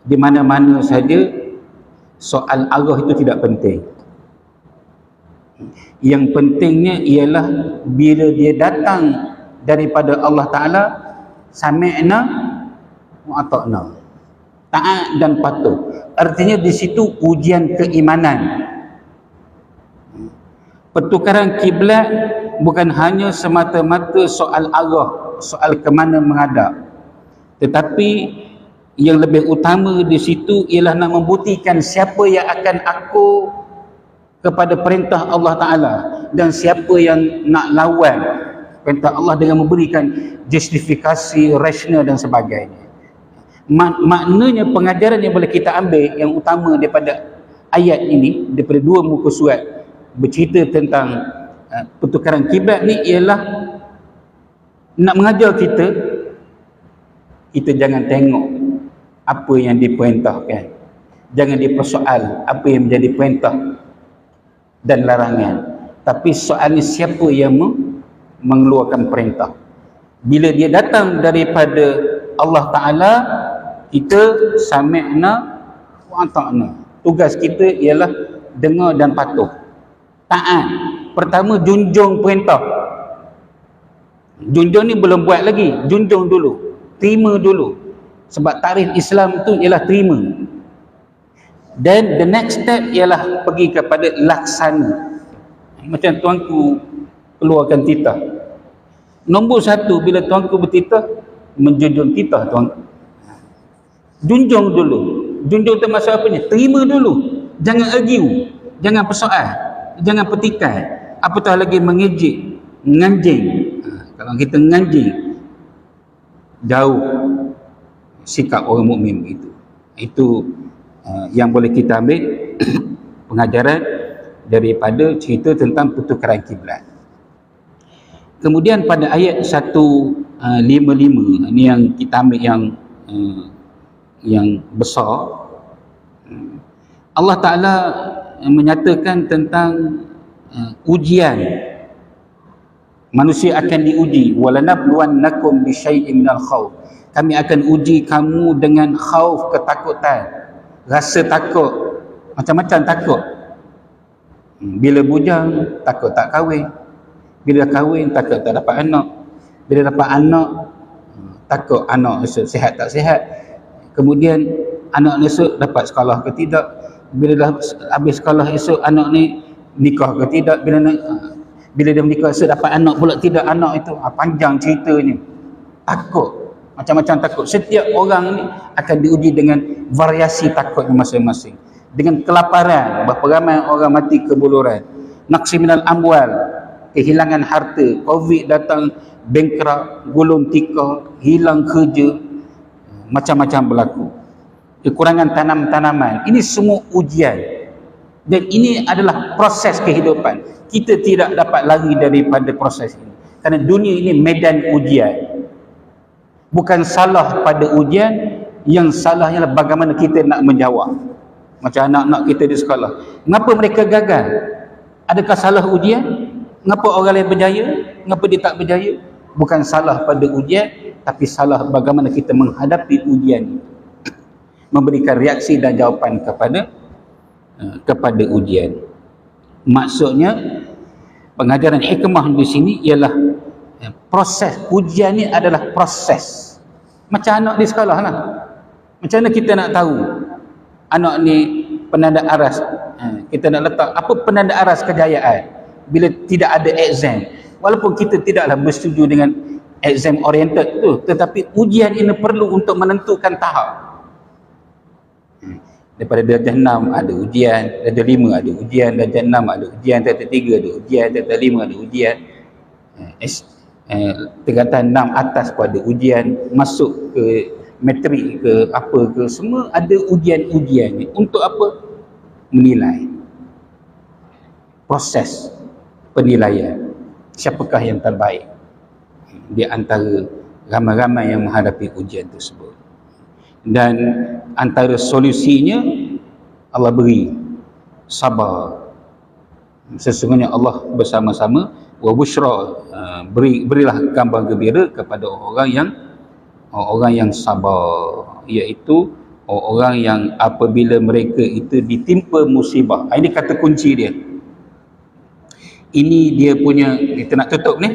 di mana-mana saja, soal arah itu tidak penting. Yang pentingnya ialah bila dia datang daripada Allah Ta'ala, sami'na wa ata'na, taat dan patuh. Artinya di situ ujian keimanan. Pertukaran kiblat bukan hanya semata-mata soal arah, soal ke mana menghadap, tetapi yang lebih utama di situ ialah nak membuktikan siapa yang akan aku kepada perintah Allah Ta'ala dan siapa yang nak lawan perintah Allah dengan memberikan justifikasi rasional dan sebagainya. Maknanya pengajaran yang boleh kita ambil yang utama daripada ayat ini, daripada dua muka surat bercerita tentang pertukaran kiblat ni, ialah nak mengajar kita jangan tengok apa yang diperintahkan, jangan dipersoal apa yang menjadi perintah dan larangan, tapi soalnya siapa yang mengeluarkan perintah. Bila dia datang daripada Allah Ta'ala, kita sami'na wa ata'na. Tugas kita ialah dengar dan patuh, taat. Pertama, junjung perintah. Junjung ni belum buat lagi, junjung dulu, terima dulu. Sebab tarikh Islam tu ialah terima. Dan the next step ialah pergi kepada laksana. Macam tuanku keluarkan titah. Nombor satu, bila tuanku bertitah, menjunjung titah tuanku. Junjung dulu. Junjung tu maksud apa ni? Terima dulu. Jangan argue, jangan persoal, jangan petikai, apatah lagi mengejek, menganjing. Kalau kita menganjing, jauh sikap orang mukmin begitu. Itu yang boleh kita ambil pengajaran daripada cerita tentang pertukaran kiblat. Kemudian pada ayat 155, ini yang kita ambil yang besar, Allah Ta'ala menyatakan tentang ujian. Manusia akan diuji. Walanabluwannakum bisyai'in minal khauf. Kami akan uji kamu dengan khauf, ketakutan, rasa takut, macam-macam takut. Bila bujang, takut tak kahwin. Bila kahwin, takut tak dapat anak. Bila dapat anak, takut anak esok sihat tak sihat. Kemudian anak esok dapat sekolah ke tidak. Bila dah habis sekolah esok, anak ni nikah ke tidak. Bila dia menikah esok dapat anak pula tidak anak itu. Panjang ceritanya. Takut. Macam-macam takut. Setiap orang ni akan diuji dengan variasi takutnya masing-masing. Dengan kelaparan, berapa ramai orang mati kebuluran. Naqsi minal amwal, kehilangan harta. Covid datang, bankrupt, gulung tikar, hilang kerja, macam-macam berlaku. Kekurangan tanaman. Ini semua ujian. Dan ini adalah proses kehidupan. Kita tidak dapat lari daripada proses ini. Kerana dunia ini medan ujian. Bukan salah pada ujian, yang salah ialah bagaimana kita nak menjawab. Macam anak-anak kita di sekolah, mengapa mereka gagal? Adakah salah ujian? Mengapa orang lain berjaya? Mengapa dia tak berjaya? Bukan salah pada ujian, tapi salah bagaimana kita menghadapi ujian, memberikan reaksi dan jawapan kepada ujian. Maksudnya pengajaran hikmah di sini ialah proses. Ujian ni adalah proses. Macam anak di sekolah lah. Macam mana kita nak tahu anak ni penanda aras? Kita nak letak apa penanda aras kejayaan bila tidak ada exam. Walaupun kita tidaklah bersetuju dengan exam oriented tu, tetapi ujian ini perlu untuk menentukan tahap. Daripada darjah 6 ada ujian, darjah 5 ada ujian, darjah 6 ada ujian, darjah 3 ada ujian, darjah 5 ada ujian, tingkatan 6 atas pun ada ujian, masuk ke matrik ke apa ke, semua ada ujian-ujian ni. Untuk apa? Menilai. Proses penilaian. Siapakah yang terbaik di antara ramai-ramai yang menghadapi ujian tersebut. Dan antara solusinya Allah beri sabar. Sesungguhnya Allah bersama-sama, wa busyra, berilah gambar gembira kepada orang yang sabar, iaitu orang yang apabila mereka itu ditimpa musibah. Ini kata kunci dia. Ini dia punya, kita nak tutup ni,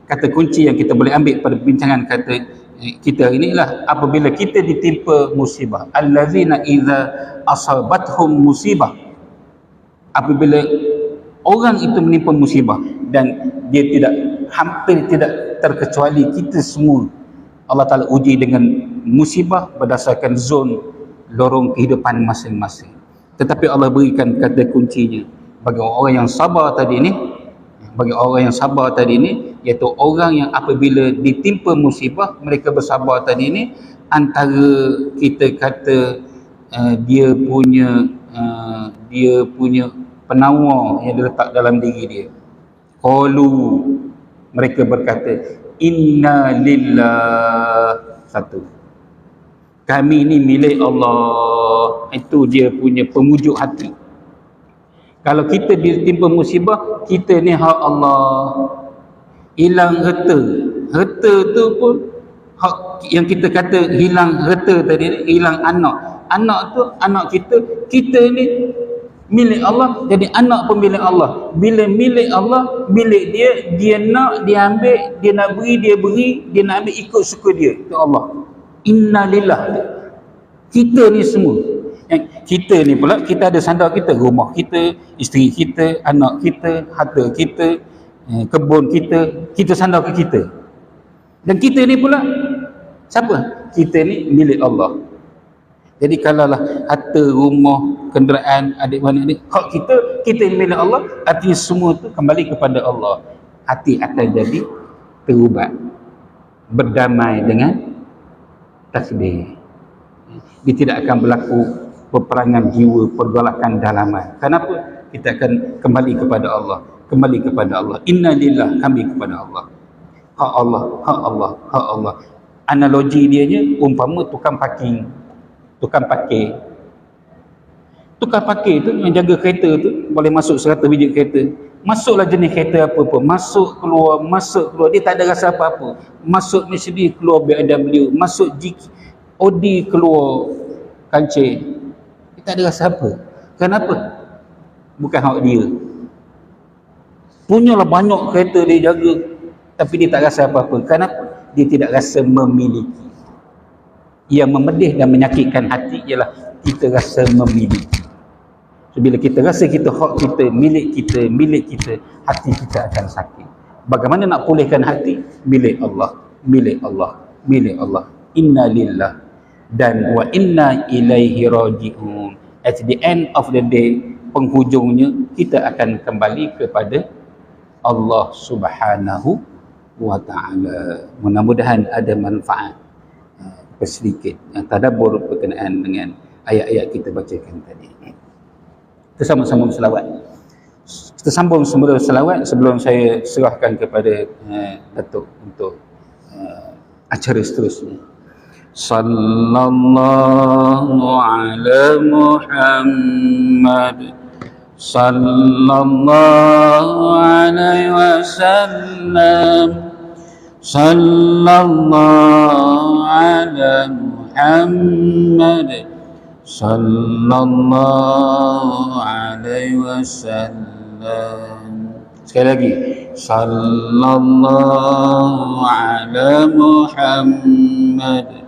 kata kunci yang kita boleh ambil pada perbincangan kata kita inilah, apabila kita ditimpa musibah, allazina idza asabathum musibah, apabila orang itu menimpa musibah, dan dia hampir tidak terkecuali kita semua, Allah Ta'ala uji dengan musibah berdasarkan zon lorong kehidupan masing-masing. Tetapi Allah berikan kata kuncinya bagi orang yang sabar tadi ni, iaitu orang yang apabila ditimpa musibah mereka bersabar tadi ni, antara kita kata dia punya penawar yang diletak dalam diri dia. Qalu, mereka berkata, inna lillah, satu, kami ni milik Allah. Itu dia punya pemujuk hati. Kalau kita ditimpa musibah, kita ni hak Allah. Hilang harta tu pun hak yang kita kata hilang harta tadi, hilang anak tu anak kita ni milik Allah, jadi anak pun milik Allah. Bila milik Allah, milik dia nak, dia ambil, dia nak beri, dia beri, dia nak ambil ikut suka dia. Itu Allah. Inna lillah. Kita ni semua, kita ni pula, kita ada sandar kita, rumah kita, isteri kita, anak kita, harta kita, kebun kita sandar ke kita. Dan kita ni pula siapa? Kita ni milik Allah. Jadi kalaulah harta, rumah, kenderaan, adik-beradik hak kita ni milik Allah, artinya semua tu kembali kepada Allah. Hati akan jadi terubat, berdamai dengan takdir. Dia tidak akan berlaku peperangan jiwa, pergolakan dalaman. Kenapa? Kita akan kembali kepada Allah. Kembali kepada Allah. Inna lillah, kami kepada Allah. Hak Allah, hak Allah, hak Allah. Analogi dia umpama tukang parking. Tukang parkir tu yang jaga kereta tu, boleh masuk 100 biji kereta. Masuklah jenis kereta apa pun, masuk keluar, dia tak ada rasa apa-apa. Masuk Mercedes, keluar BMW, masuk Audi, keluar kancil, dia tak ada rasa apa. Kenapa? Bukan hak dia. Punyalah banyak kereta dia jaga, tapi dia tak rasa apa-apa. Kenapa? Dia tidak rasa memiliki. Yang memedih dan menyakitkan hati ialah kita rasa memiliki. So, bila kita rasa kita hak kita, milik kita, hati kita akan sakit. Bagaimana nak pulihkan hati? Milik Allah, milik Allah, milik Allah. Inna lillah dan wa inna ilaihi raji'un. At the end of the day, penghujungnya kita akan kembali kepada Allah Subhanahu wa ta'ala. Mudah-mudahan ada manfaat sedikit tadabbur berkenaan dengan ayat-ayat kita bacakan tadi. Kita sama-sama selawat. Kita sambung semula selawat sebelum saya serahkan kepada Datuk untuk acara seterusnya. Sallallahu ala Muhammad, sallallahu alaihi wasallam, sallallahu ala Muhammad, sallallahu alaihi wasallam. Sekali lagi, sallallahu ala Muhammad,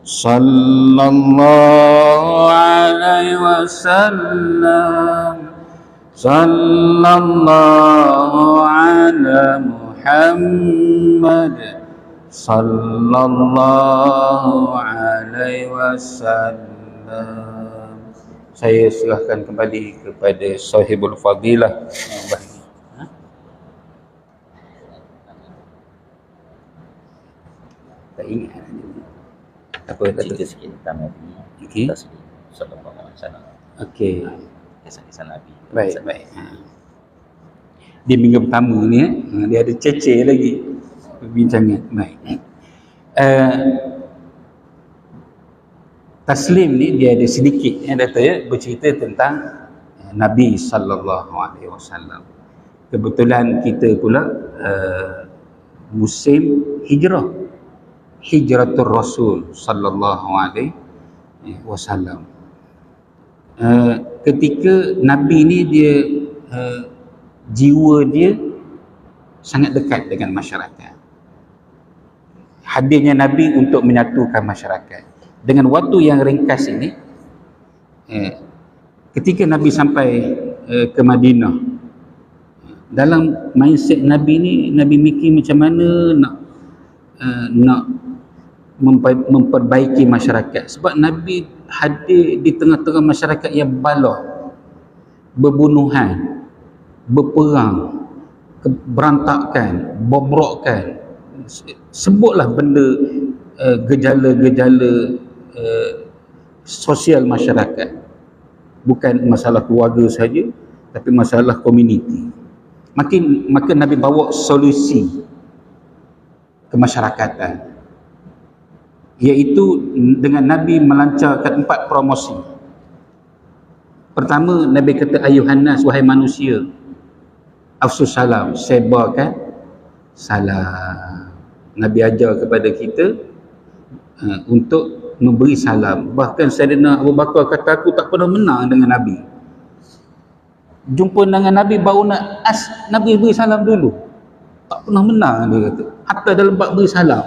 sallallahu alaihi wasallam, sallallahu ala Muhammad, sallallahu alaihi wasallam. Saya serahkan kembali kepada sahibul fadilah. Tak ingat apa cerita sikit tentang Nabi. Okey. Sallallahu alaihi wasallam. Okey. Kisah-kisah Nabi. Baik. Di minggu pertama ni dia ada cece lagi perbincangan. Baik. Taslim ni dia ada sedikit bercerita tentang Nabi sallallahu alaihi wasallam. Kebetulan kita pula musim hijratul Rasul sallallahu alaihi wasallam. Ketika Nabi ni dia jiwa dia sangat dekat dengan masyarakat. Hadirnya Nabi untuk menyatukan masyarakat. Dengan waktu yang ringkas ini, ketika Nabi sampai ke Madinah, dalam mindset Nabi ni, Nabi mikir macam mana nak memperbaiki masyarakat. Sebab Nabi hadir di tengah-tengah masyarakat yang bala, berbunuhan, berperang, berantakan, bobrokkan. Sebutlah benda gejala-gejala sosial masyarakat. Bukan masalah keluarga saja, tapi masalah komuniti. Maka Nabi bawa solusi kemasyarakatan, iaitu dengan Nabi melancarkan 4 promosi. Pertama, Nabi kata, ayuhan nas, wahai manusia, afsus salam, sebarkan salam. Nabi ajar kepada kita untuk memberi salam. Bahkan Sayyidina Abu Bakar kata, aku tak pernah menang dengan Nabi. Jumpa dengan Nabi baru Nabi beri salam dulu. Tak pernah menang, dia kata. Hatta dalam bab beri salam.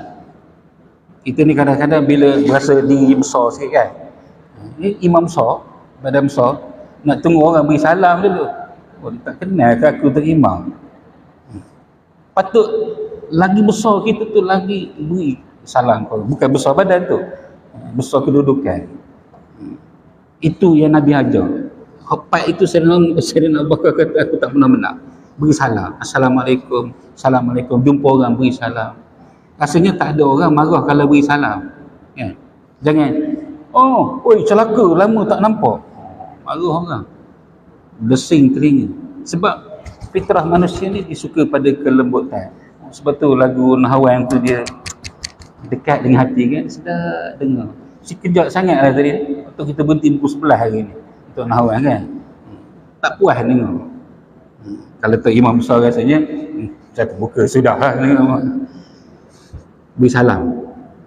Kita ni kadang-kadang bila berasa diri besar sikit kan, imam besar, badan besar, nak tunggu orang beri salam dulu. Oh, dia tak kenal ke aku tu imam. Patut lagi besar kita tu lagi beri salam. Bukan besar badan tu, besar kedudukan. Itu yang Nabi ajar. Hopat itu Sayyidina Abu Bakar kata, aku tak pernah menang. Beri salam. Assalamualaikum. Assalamualaikum. Jumpa orang beri salam. Rasanya tak ada orang marah kalau beri salam. Ya. Jangan, oh, oi celaka, lama tak nampak. Marah orang. Desing telinga. Sebab fitrah manusia ni disuka pada kelembutan. Sebab tu lagu Nahwan tu dia dekat dengan hati kan, sedap dengar. Sekejap sangat lah tadi. Waktu kita berhenti pukul 11 hari ni untuk Nahwan kan. Tak puas dengar. Kalau tu imam besar rasanya, saya terbuka sudah lah dengar. Beri salam.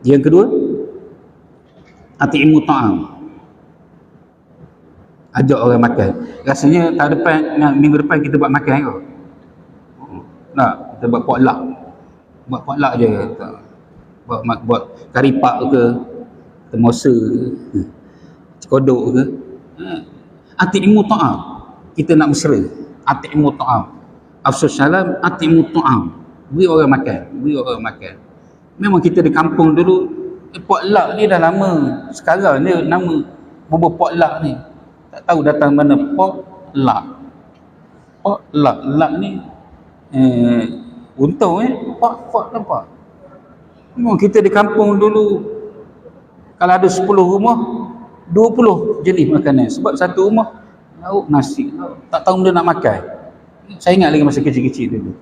Yang kedua, ati'imu ta'am, ajak orang makan. Rasanya tahun depan, minggu depan kita buat makan ke? Nak, kita buat potluck. Buat potluck je. Buat kari pak ke, temosa ke, cekodok ke. Ati'imu ta'am, kita nak mesra. Ati'imu ta'am, afsus salam, ati'imu ta'am, beri orang makan. Beri orang makan. Memang kita di kampung dulu, potluck ni dah lama. Sekarang ni nama bubur potluck ni tak tahu datang mana. Potluck ni untung pot nampak. Memang kita di kampung dulu, kalau ada 10 rumah, 20 jenis makanan. Sebab satu rumah lauk nasi, tak tahu benda nak makan. Saya ingat lagi masa kecil-kecil dulu.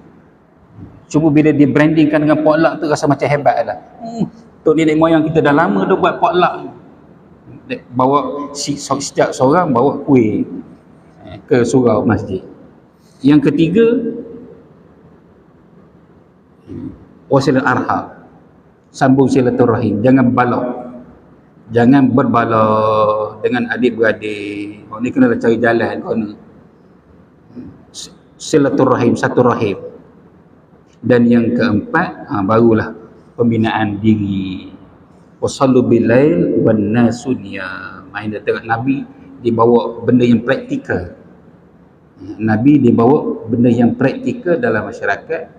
Cuma bila dia brandingkan dengan potluck tu, rasa macam hebat lah. Tok nenek moyang kita dah lama dah buat potluck. Bawa setiap seorang bawa kuih ke surau masjid. Yang ketiga, wasilatul arham, sambung silaturahim. Jangan balok, jangan berbalok dengan adik-beradik. Kau ni kena cari jalan kau ni. Silaturahim, satu rahim. Dan yang keempat, barulah pembinaan diri. Wasallu bilail wan nasunya. Main tengok Nabi dibawa benda yang praktikal. Nabi dibawa benda yang praktikal dalam masyarakat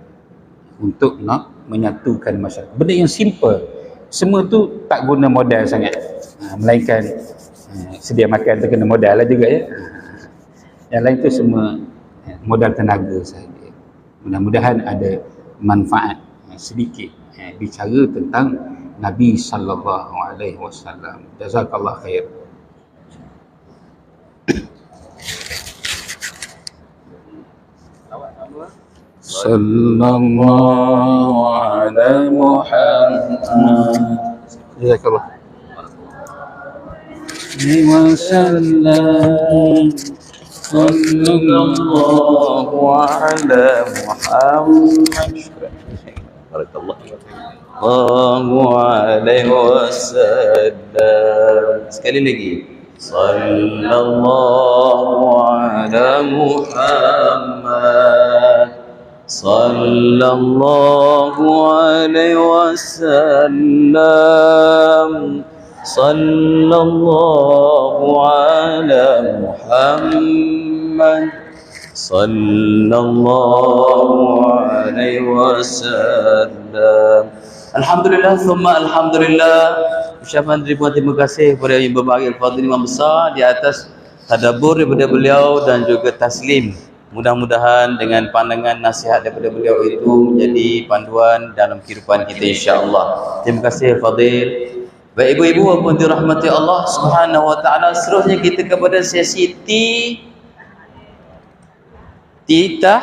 untuk nak menyatukan masyarakat. Benda yang simple. Semua tu tak guna modal sangat. Melainkan sedia makan tu kena modal lah juga ya. Yang lain tu semua modal tenaga sahaja. Mudah-mudahan ada manfaat sedikit bicara tentang Nabi sallallahu alaihi wasallam. Jazakallah khair. Sallallahu alaihi Muhammad. Jazakallah. Wasallam. Sallallahu alaihi Muhammad. Barakallah. Sallallahu alaihi wasallam. Sekali lagi. Sallallahu alaihi Muhammad. Sallallahu alaihi wasallam. Sallallahu alaihi Muhammad. Sallallahu alaihi wasallam. Alhamdulillah, thumma alhamdulillah. Ucapan ribuan terima kasih kepada yang berbahagia al-fadhil imam besar di atas tadabbur daripada beliau dan juga taslim. Mudah-mudahan dengan pandangan nasihat daripada beliau itu menjadi panduan dalam kehidupan kita insya-Allah. Terima kasih al-fadhil. Baik ibu-ibu apa dirahmati Allah Subhanahu wa taala, seterusnya kita kepada sesi titah.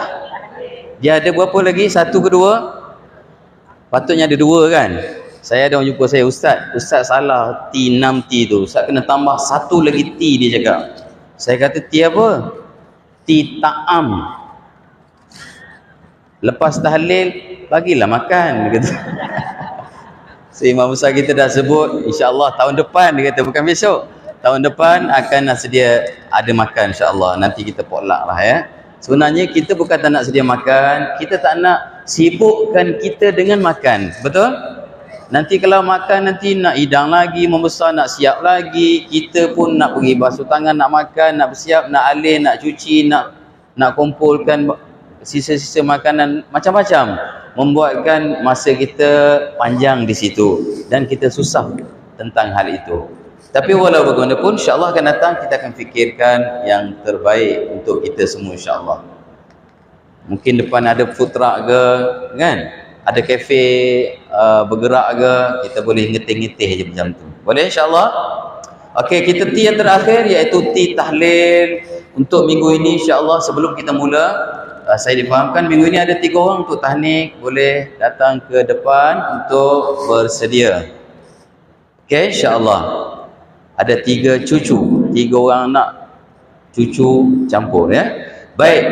Dia ada berapa lagi? Satu ke dua? Patutnya ada dua kan? Saya ada orang jumpa saya, Ustaz salah T, 6 T tu. Ustaz kena tambah satu lagi T, dia cakap. Saya kata T apa? T ta'am. Lepas tahlil, bagilah makan, dia kata. Imam besar kita dah sebut, insya-Allah tahun depan, dia kata, bukan besok. Tahun depan akan sedia ada makan insya-Allah. Nanti kita potluck lah ya. Sebenarnya kita bukan tak nak sedia makan, kita tak nak sibukkan kita dengan makan. Betul? Nanti kalau makan nanti nak hidang lagi, membesar, nak siap lagi. Kita pun nak pergi basuh tangan, nak makan, nak bersiap, nak alih, nak cuci, nak kumpulkan sisa-sisa makanan, macam-macam. Membuatkan masa kita panjang di situ dan kita susah tentang hal itu. Tapi walau bagaimanapun insya-Allah akan datang, kita akan fikirkan yang terbaik untuk kita semua insya-Allah. Mungkin depan ada food truck ke kan? Ada kafe bergerak ke, kita boleh ngetih-ngetih je macam tu. Boleh insya-Allah? Okey, kita T yang terakhir iaitu T tahlil untuk minggu ini insya-Allah. Sebelum kita mula, saya difahamkan minggu ini ada 3 orang untuk tahnik, boleh datang ke depan untuk bersedia. Okey, insya-Allah. Ada 3 cucu, 3 orang anak cucu campur ya. Baik,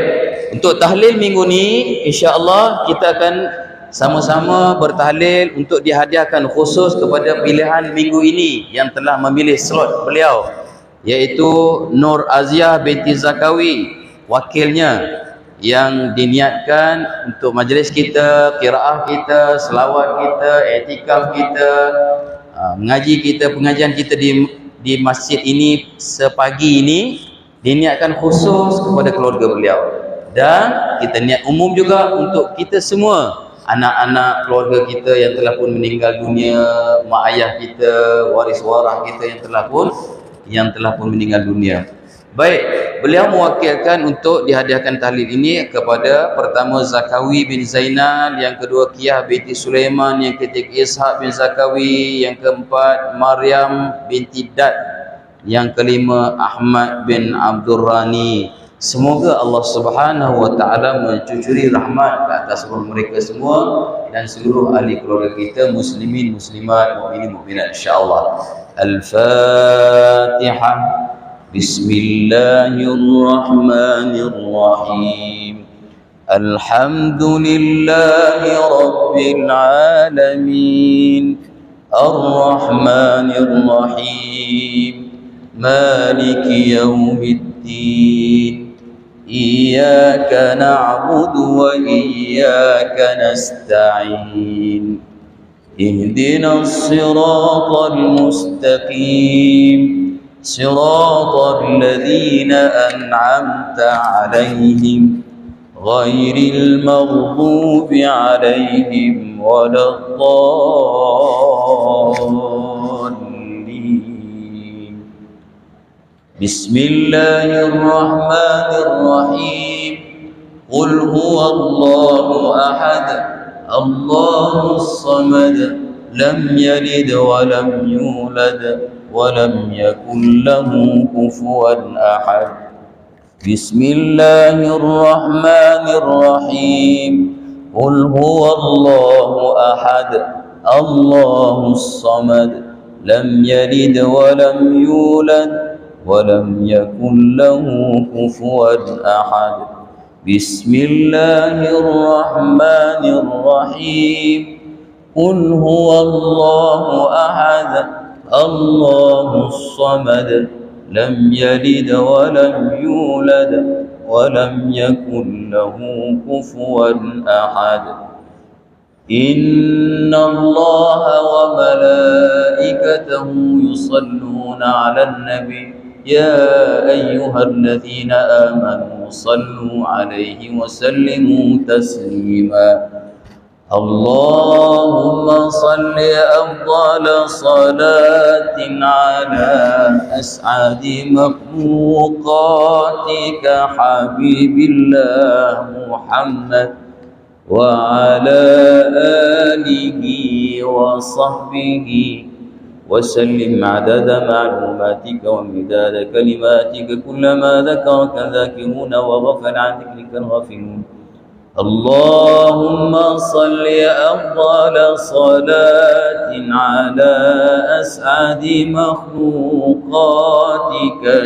untuk tahlil minggu ni insya-Allah kita akan sama-sama bertahlil untuk dihadiahkan khusus kepada pilihan minggu ini yang telah memilih slot beliau, iaitu Nur Aziah binti Zakawi, wakilnya yang diniatkan untuk majlis kita, qiraah kita, selawat kita, i'tikaf kita, mengaji kita, pengajian kita di masjid ini sepagi ini diniatkan khusus kepada keluarga beliau, dan kita niat umum juga untuk kita semua, anak-anak keluarga kita yang telah pun meninggal dunia, mak ayah kita, waris warah kita yang telah pun meninggal dunia. Baik, beliau mewakilkan untuk dihadiahkan tahlil ini kepada pertama Zakawi bin Zainal, yang kedua Qiyah binti Sulaiman, yang ketiga Ishaq bin Zakawi, yang keempat Maryam binti Dad, yang kelima Ahmad bin Abdul Rani. Semoga Allah Subhanahu wa taala mencucuri rahmat ke atas mereka semua dan seluruh ahli keluarga kita, muslimin, muslimat, mukminin, mukminat insya-Allah. Al-Fatihah. Bismillahirrahmanirrahim. Alhamdulillahi rabbil alamin. Ar-Rahmanir-Rahim. Maliki yaumiddin. Iyyaka na'budu wa iyyaka nasta'in. Ihdinas siratal mustaqim. صراط الذين أنعمت عليهم غير المغضوب عليهم ولا الضالين. بسم الله الرحمن الرحيم. قل هو الله أحد الله الصمد لم يلد ولم يولد ولم يكن له كفوا أحد. بسم الله الرحمن الرحيم. قل هو الله أحد الله الصمد لم يلد ولم يولد ولم يكن له كفوا أحد. بسم الله الرحمن الرحيم. قل هو الله أحد الله الصمد لم يلد ولم يولد ولم يكن له كفوا أحد. إن الله وملائكته يصلون على النبي يا أيها الذين آمنوا صلوا عليه وسلموا تسليما. اللهم صل أفضل صلاة على أسعد مخلوقاتك حبيب الله محمد وعلى آله وصحبه وسلم عدد معلوماتك ومداد كلماتك كلما ذكرك ذاكرون وغفل عن ذكرك الغافلون. اللهم صل أفضل صلاة على أسعد مخلوقاتك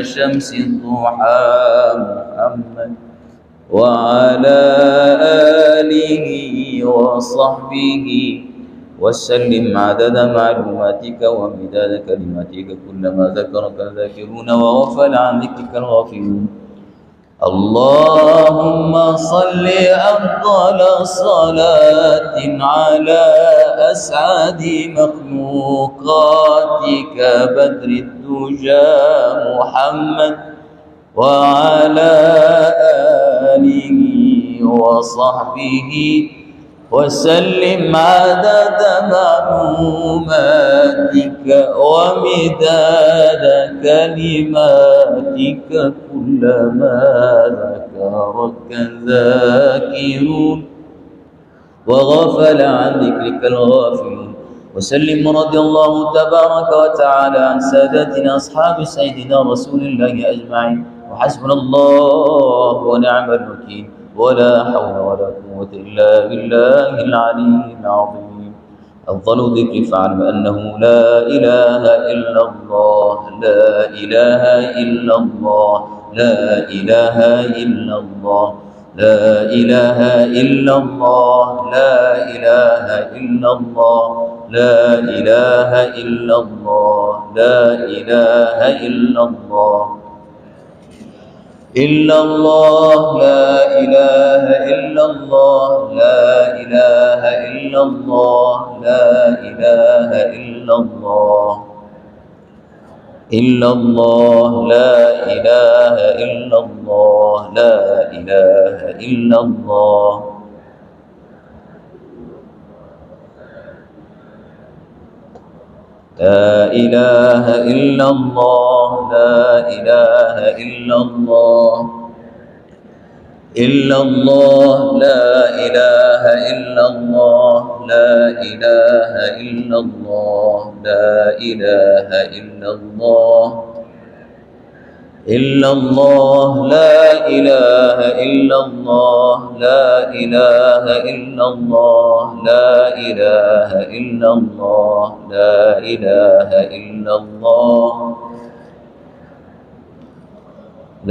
شمس الضحى محمد وعلى آله وصحبه وسلم عدد معلوماتك ومداد كلماتك كلما ذكرك الذاكرون وغفل عن ذكرك الغافلون. اللهم صل أفضل صلاة على أسعد مخلوقاتك بدر الدجى محمد وعلى آله وصحبه وسلم عدد معلوماتك ومداد كلماتك كلما ذكرك الذاكرون وغفل عن ذكرك الغافلون. وسلم رضي الله تبارك وتعالى عن سادتنا أصحاب سيدنا رسول الله أجمعين. وحسبنا الله ونعم الوكيل ولا حول ولا قوة إلا بالله العلي العظيم. أفضل ذكر فاعلم أنه لا إله إلا الله لا إله إلا الله لا إله إلا الله لا إله إلا الله لا إله إلا الله لا إله إلا الله لا إله إلا الله إلا الله لا إله إلا الله لا إله إلا الله لا إله إلا الله إلا الله لا إله إلا الله لا إله إلا الله لا إله إلا الله لا إله إلا الله إلا الله لا إله إلا الله لا إله إلا الله لا إله إلا الله إلا الله لا إله إلا الله لا إله إلا الله لا إله إلا الله لا إله إلا الله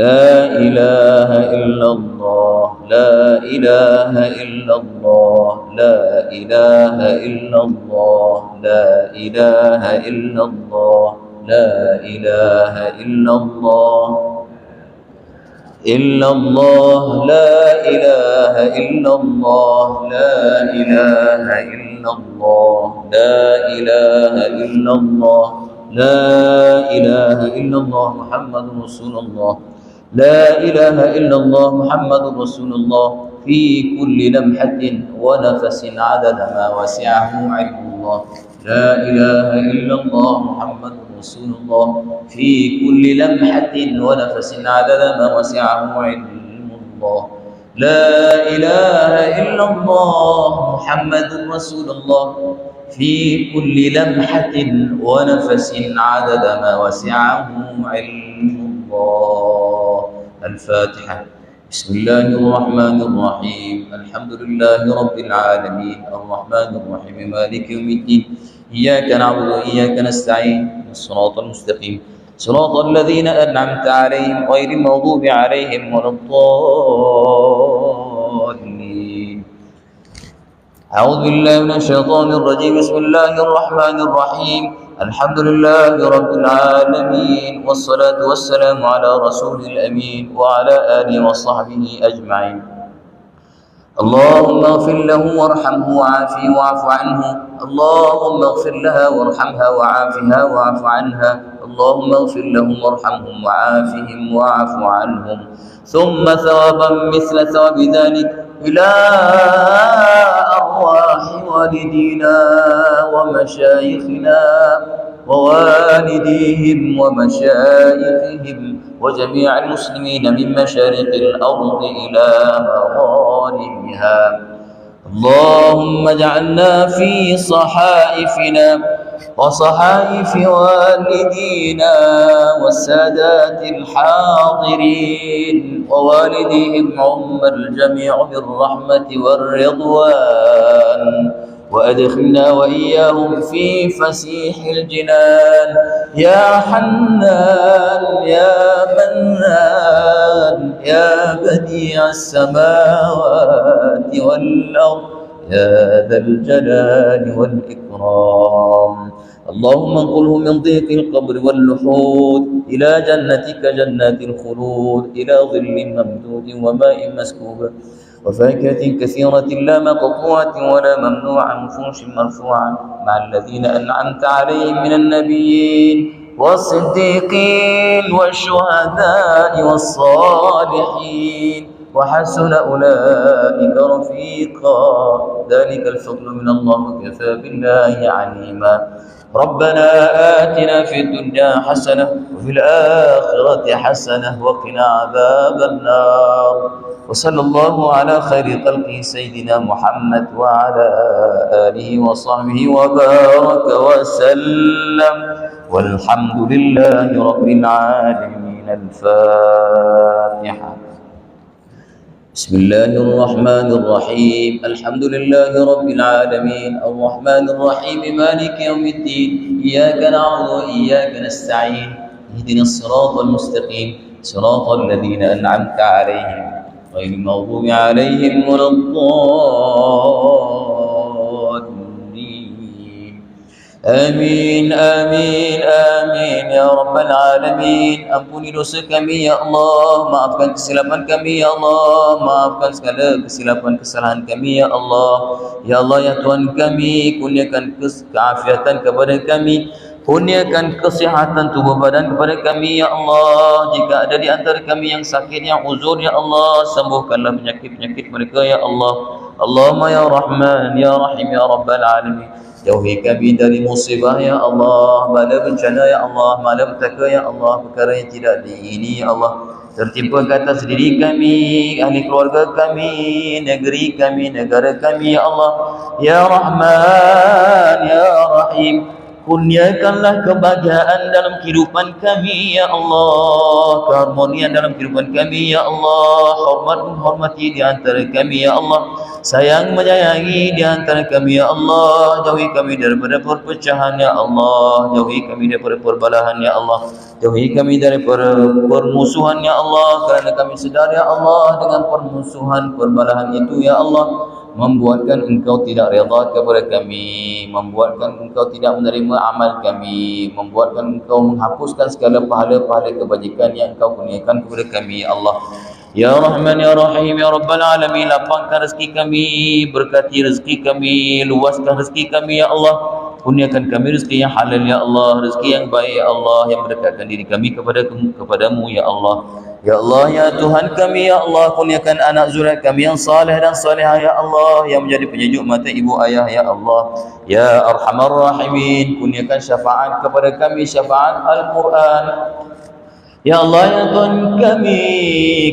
لا إله إلا الله لا إله إلا الله لا إله إلا الله لا إله إلا الله لا إله إلا الله إلا الله لا إله إلا الله لا إله إلا الله لا إله إلا الله لا إله إلا الله محمد رسول الله لا إله إلا الله محمد رسول الله في كل لمحة ونفس عدد ما وسعه علم الله لا إله إلا الله محمد رسول الله في كل لمحة ونفس عدد ما وسعه علم الله لا إله إلا الله محمد رسول الله في كل لمحة ونفس عدد ما وسعه علم الله. الفاتحة. بسم الله الرحمن الرحيم الحمد لله رب العالمين الرحمن الرحيم مالك يوم الدين إياك نعبد وإياك نستعين الصراط المستقيم صراط الذين أنعمت عليهم غير المغضوب عليهم ولا الضالين. أعوذ بالله من الشيطان الرجيم بسم الله الرحمن الرحيم الحمد لله رب العالمين والصلاة والسلام على رسول الأمين وعلى آله وصحبه أجمعين. اللهم اغفر له وارحمه وعافه واعف عنه اللهم اغفر لها وارحمها وعافها واعف عنها اللهم اغفر لهم وارحمهم وعافهم واعف عنهم ثم ثوابا مثل ثواب ذلك إلى أرواح أرواح والدينا ومشايخنا ووالديهم ومشايخهم وجميع المسلمين من مشارق الأرض إلى مغاربها. اللهم اجعلنا في صحائفنا وصحائف والدينا والسادات الحاضرين ووالديهم عم الجميع بالرحمة والرضوان، وأدخلنا وإياهم في فسيح الجنان يا حنان يا منان يا بديع السماوات والأرض يا ذا الجلال والإكرام. اللهم انقلهم من ضيق القبر واللحود إلى جنتك جنات الخلود، إلى ظل ممدود وماء مسكوب وفاكهة كثيرة لا مقطوعة ولا ممنوعة وفرش مرفوعة مع الذين أنعمت عليهم من النبيين والصديقين والشهداء والصالحين وحسن أولئك رفيقا، ذلك الفضل من الله وكفى بالله عليما. ربنا آتنا في الدنيا حسنة وفي الآخرة حسنة وقنا عذاب النار. وصلى الله على خير خلقه سيدنا محمد وعلى آله وصحبه وبارك وسلم، والحمد لله رب العالمين. الفاتحة. بسم الله الرحمن الرحيم. الحمد لله رب العالمين الرحمن الرحيم مالك يوم الدين، إياك نعبد وإياك نستعين، اهدنا الصراط المستقيم صراط الذين أنعمت عليهم غير المغضوب عليهم ولا الضالين. آمين آمين آمين ya Rabbal Alamin. Ampuni dosa kami ya Allah, maafkan kesilapan kami ya Allah, maafkan segala kesilapan kesalahan kami ya Allah. Ya Allah ya Tuhan kami, kurniakan keafiatan kepada kami, kurniakan kesihatan tubuh badan kepada kami ya Allah. Jika ada di antara kami yang sakit, yang uzur ya Allah, sembuhkanlah penyakit-penyakit mereka ya Allah. Allahumma ya Rahman ya Rahim ya Rabbal Alamin. Jauhi kami dari musibah ya Allah, bala bencana ya Allah, malapetaka ya Allah, perkara yang tidak diingini ya Allah. Tertimpa ke atas diri kami, ahli keluarga kami, negeri kami, negara kami ya Allah. Ya Rahman ya Rahim, kurniakanlah kebahagiaan dalam kehidupan kami ya Allah, keharmonian dalam kehidupan kami ya Allah, hormat menghormati di antara kami ya Allah, sayang menyayangi di antara kami ya Allah. Jauhi kami daripada perpecahan ya Allah, jauhi kami daripada perbalahan ya Allah, jauhi kami daripada permusuhan ya Allah, kerana kami sedar ya Allah dengan permusuhan, perbalahan itu ya Allah membuatkan engkau tidak redha kepada kami, membuatkan engkau tidak menerima amal kami, membuatkan engkau menghapuskan segala pahala-pahala kebajikan yang engkau kurniakan kepada kami ya Allah. Ya Rahman ya Rahim ya Rabbal Alamin, lapangkan rezeki kami, berkati rezeki kami, luaskan rezeki kami ya Allah. Kurniakan kami rezeki yang halal ya Allah, rezeki yang baik ya Allah, yang mendekatkan diri kami kepadamu ya Allah. Ya Allah ya Tuhan kami ya Allah, kurniakan anak zuriat kami yang saleh dan salihah ya Allah, yang menjadi penyejuk mata ibu ayah ya Allah. Ya Arhamar Rahimin, kurniakan syafaat kepada kami, syafaat Al-Quran ya Allah ya Tuhan kami,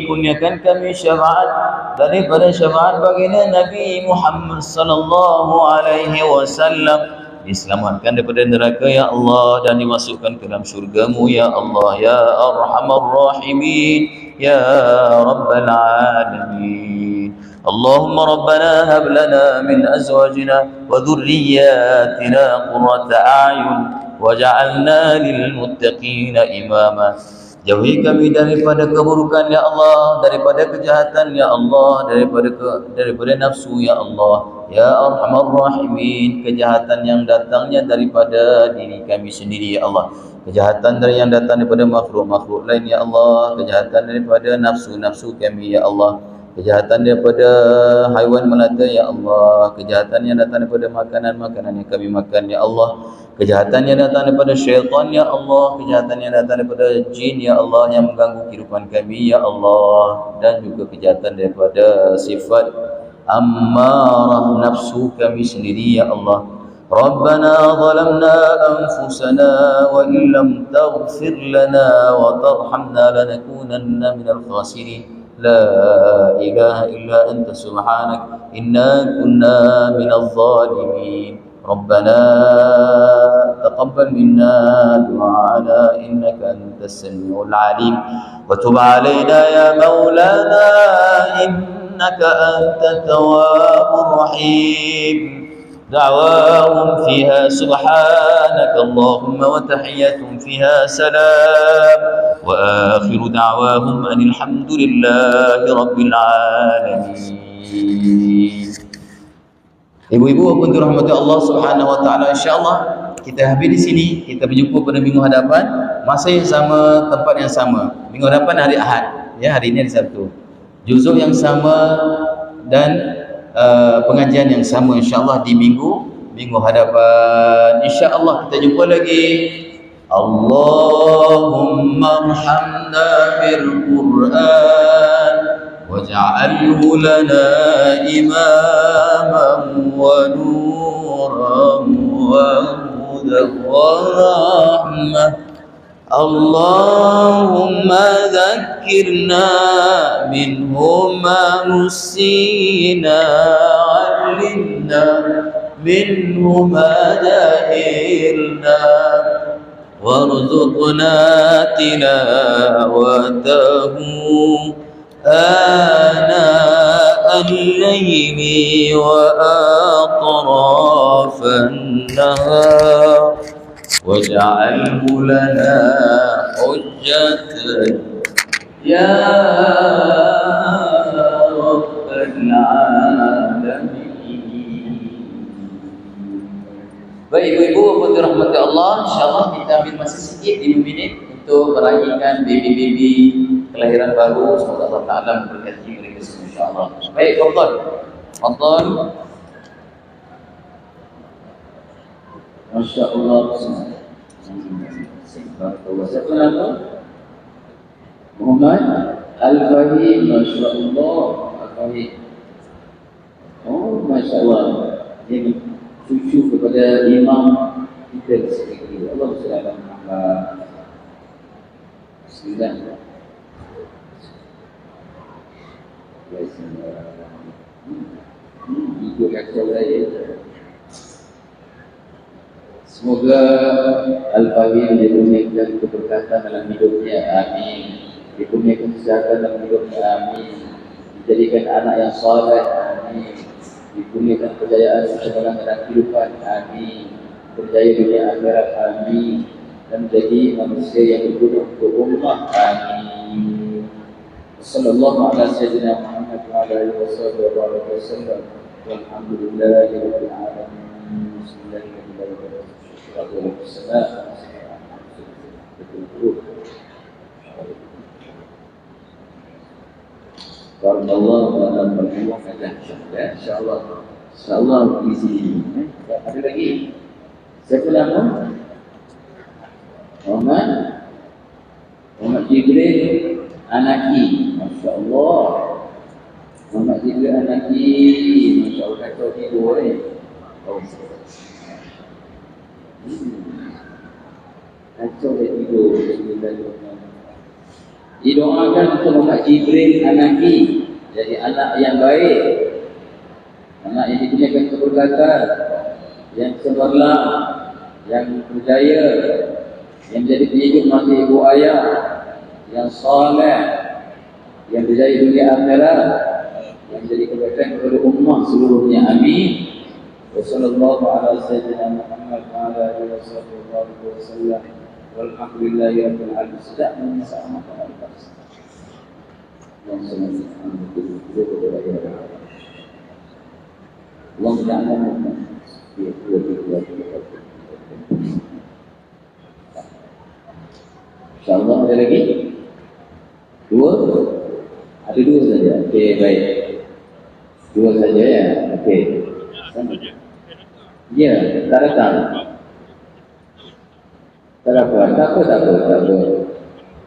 kurniakan kami syafaat daripada syafaat baginda Nabi Muhammad sallallahu alaihi wasallam, diselamatkan daripada neraka ya Allah dan dimasukkan ke dalam syurga-Mu ya Allah. Ya Arhamar Rahimin ya Rabbal Alamin. Allahumma Rabbana hab lana min azwajina wa dhurriyyatina qurrata a'yun waj'alna lil muttaqina imama. Jauhi kami daripada keburukan ya Allah, daripada kejahatan ya Allah, daripada nafsu ya Allah. Ya Arhamar Rahimin, kejahatan yang datangnya daripada diri kami sendiri ya Allah, kejahatan dari yang datang daripada makhluk-makhluk lain ya Allah, kejahatan daripada nafsu-nafsu kami ya Allah, kejahatan daripada haiwan melata ya Allah, kejahatan yang datang daripada makanan-makanan yang kami makan ya Allah, kejahatan yang datang daripada syaitan ya Allah, kejahatan yang datang daripada jin ya Allah yang mengganggu kehidupan kami ya Allah, dan juga kejahatan daripada sifat ammarah nafsu kami sendiri ya Allah. Rabbana zalamna anfusana wa illam taghfir lana wa tarhamna lanakunanna minal khasirin. La ilaha illa anta subhanak inna kunna minal zalimin. ربنا تقبل منا دعاءنا إنك أنت السميع العليم وتب علينا يا مولانا إنك أنت التواب الرحيم. دعواهم فيها سبحانك اللهم وتحياتهم فيها سلام وآخر دعواهم أن الحمد لله رب العالمين. Ibu-ibu apa dirahmati Allah Subhanahu wa taala, insya-Allah kita habis di sini, kita berjumpa pada minggu hadapan, masa yang sama, tempat yang sama. Minggu hadapan hari Ahad, ya, hari ini hari Sabtu. Juzuk yang sama dan pengajian yang sama insya-Allah di minggu hadapan. Insya-Allah kita jumpa lagi. Allahumma arhamna bil Qur'an waj'alhu lana imaman wa nuran wa hudan wa rahmah. Allahumma dhakkirna minhu ma nusina 'allimna minhu ma jahilna warzuqna tilawatahu آناء الليل وأطراف النهار واجعله لنا حجة يا رب العالمين. Baik ibu-ibu apa dirahmati Allah, insyaAllah kita ambil masa sikit 5 minit untuk meraihkan baby-baby kelahiran baru. Semoga Allah Ta'ala memberkati mereka semua insyaAllah. Baik, Fadhal. Fadhal. Masya Allah. Siapa nama? Muhammad Al-Fahim. Masya Allah. Al-Fahim. Oh, Masya Allah. Ini cucu kepada imam kita sendiri. Allah silakan Muhammad. Bismillah. Ikut kacau saya. Semoga Al-Fahim dikurniakan keberkatan dalam hidupnya, amin. Dikurniakan kesehatan dalam hidupnya, amin. Dijadikan anak yang saleh, amin. Dikurniakan kejayaan seseorang dalam kehidupan, amin. Berjaya dunia akhirat, amin. Dan menjadi manusia yang berguna untuk ummah, amin. Sallallahu ala sayyidina Muhammad wa ala alihi wasallam. Walhamdulillahi rabbil alamin. Bismillahirrahmanirrahim. Barakallah dalam berjuang saja, insyaallah. Insyaallah di sini. Ada lagi? Siapa nama? Muhammad Jibril Anaki. Masya Allah. Muhammad Jibril Anaki. Masya Allah, kacau tidur ni. Oh. Kacau dia tidur. Didoakan untuk Muhammad Jibril Anaki, jadi anak yang baik, anak yang dikurniakan keberkatan, yang cemerlang, yang berjaya, yang menjadi penyejuk mati ibu ayah, yang saleh, yang berjaya dunia akhirat, yang menjadi kebaikan kepada ummah seluruhnya, amin. Wassallallahu ala sayyidina Muhammad wa ala alihi wasallam. Walhamdulillahi rabbil alamin. Sedap sama Allah. Yang semua Allah jangan InsyaAllah ada lagi? Dua? Ada dua saja? Okey, baik. Dua saja ya? Okey. Ya, tak datang. Tak apa.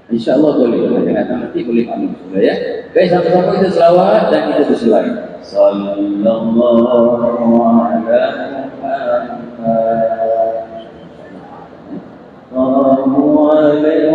InsyaAllah boleh. Nanti boleh amin. Ya? Baik, sama-sama kita selawat dan kita berselawat. sallallahu ala Muhammad sallallahu alaihi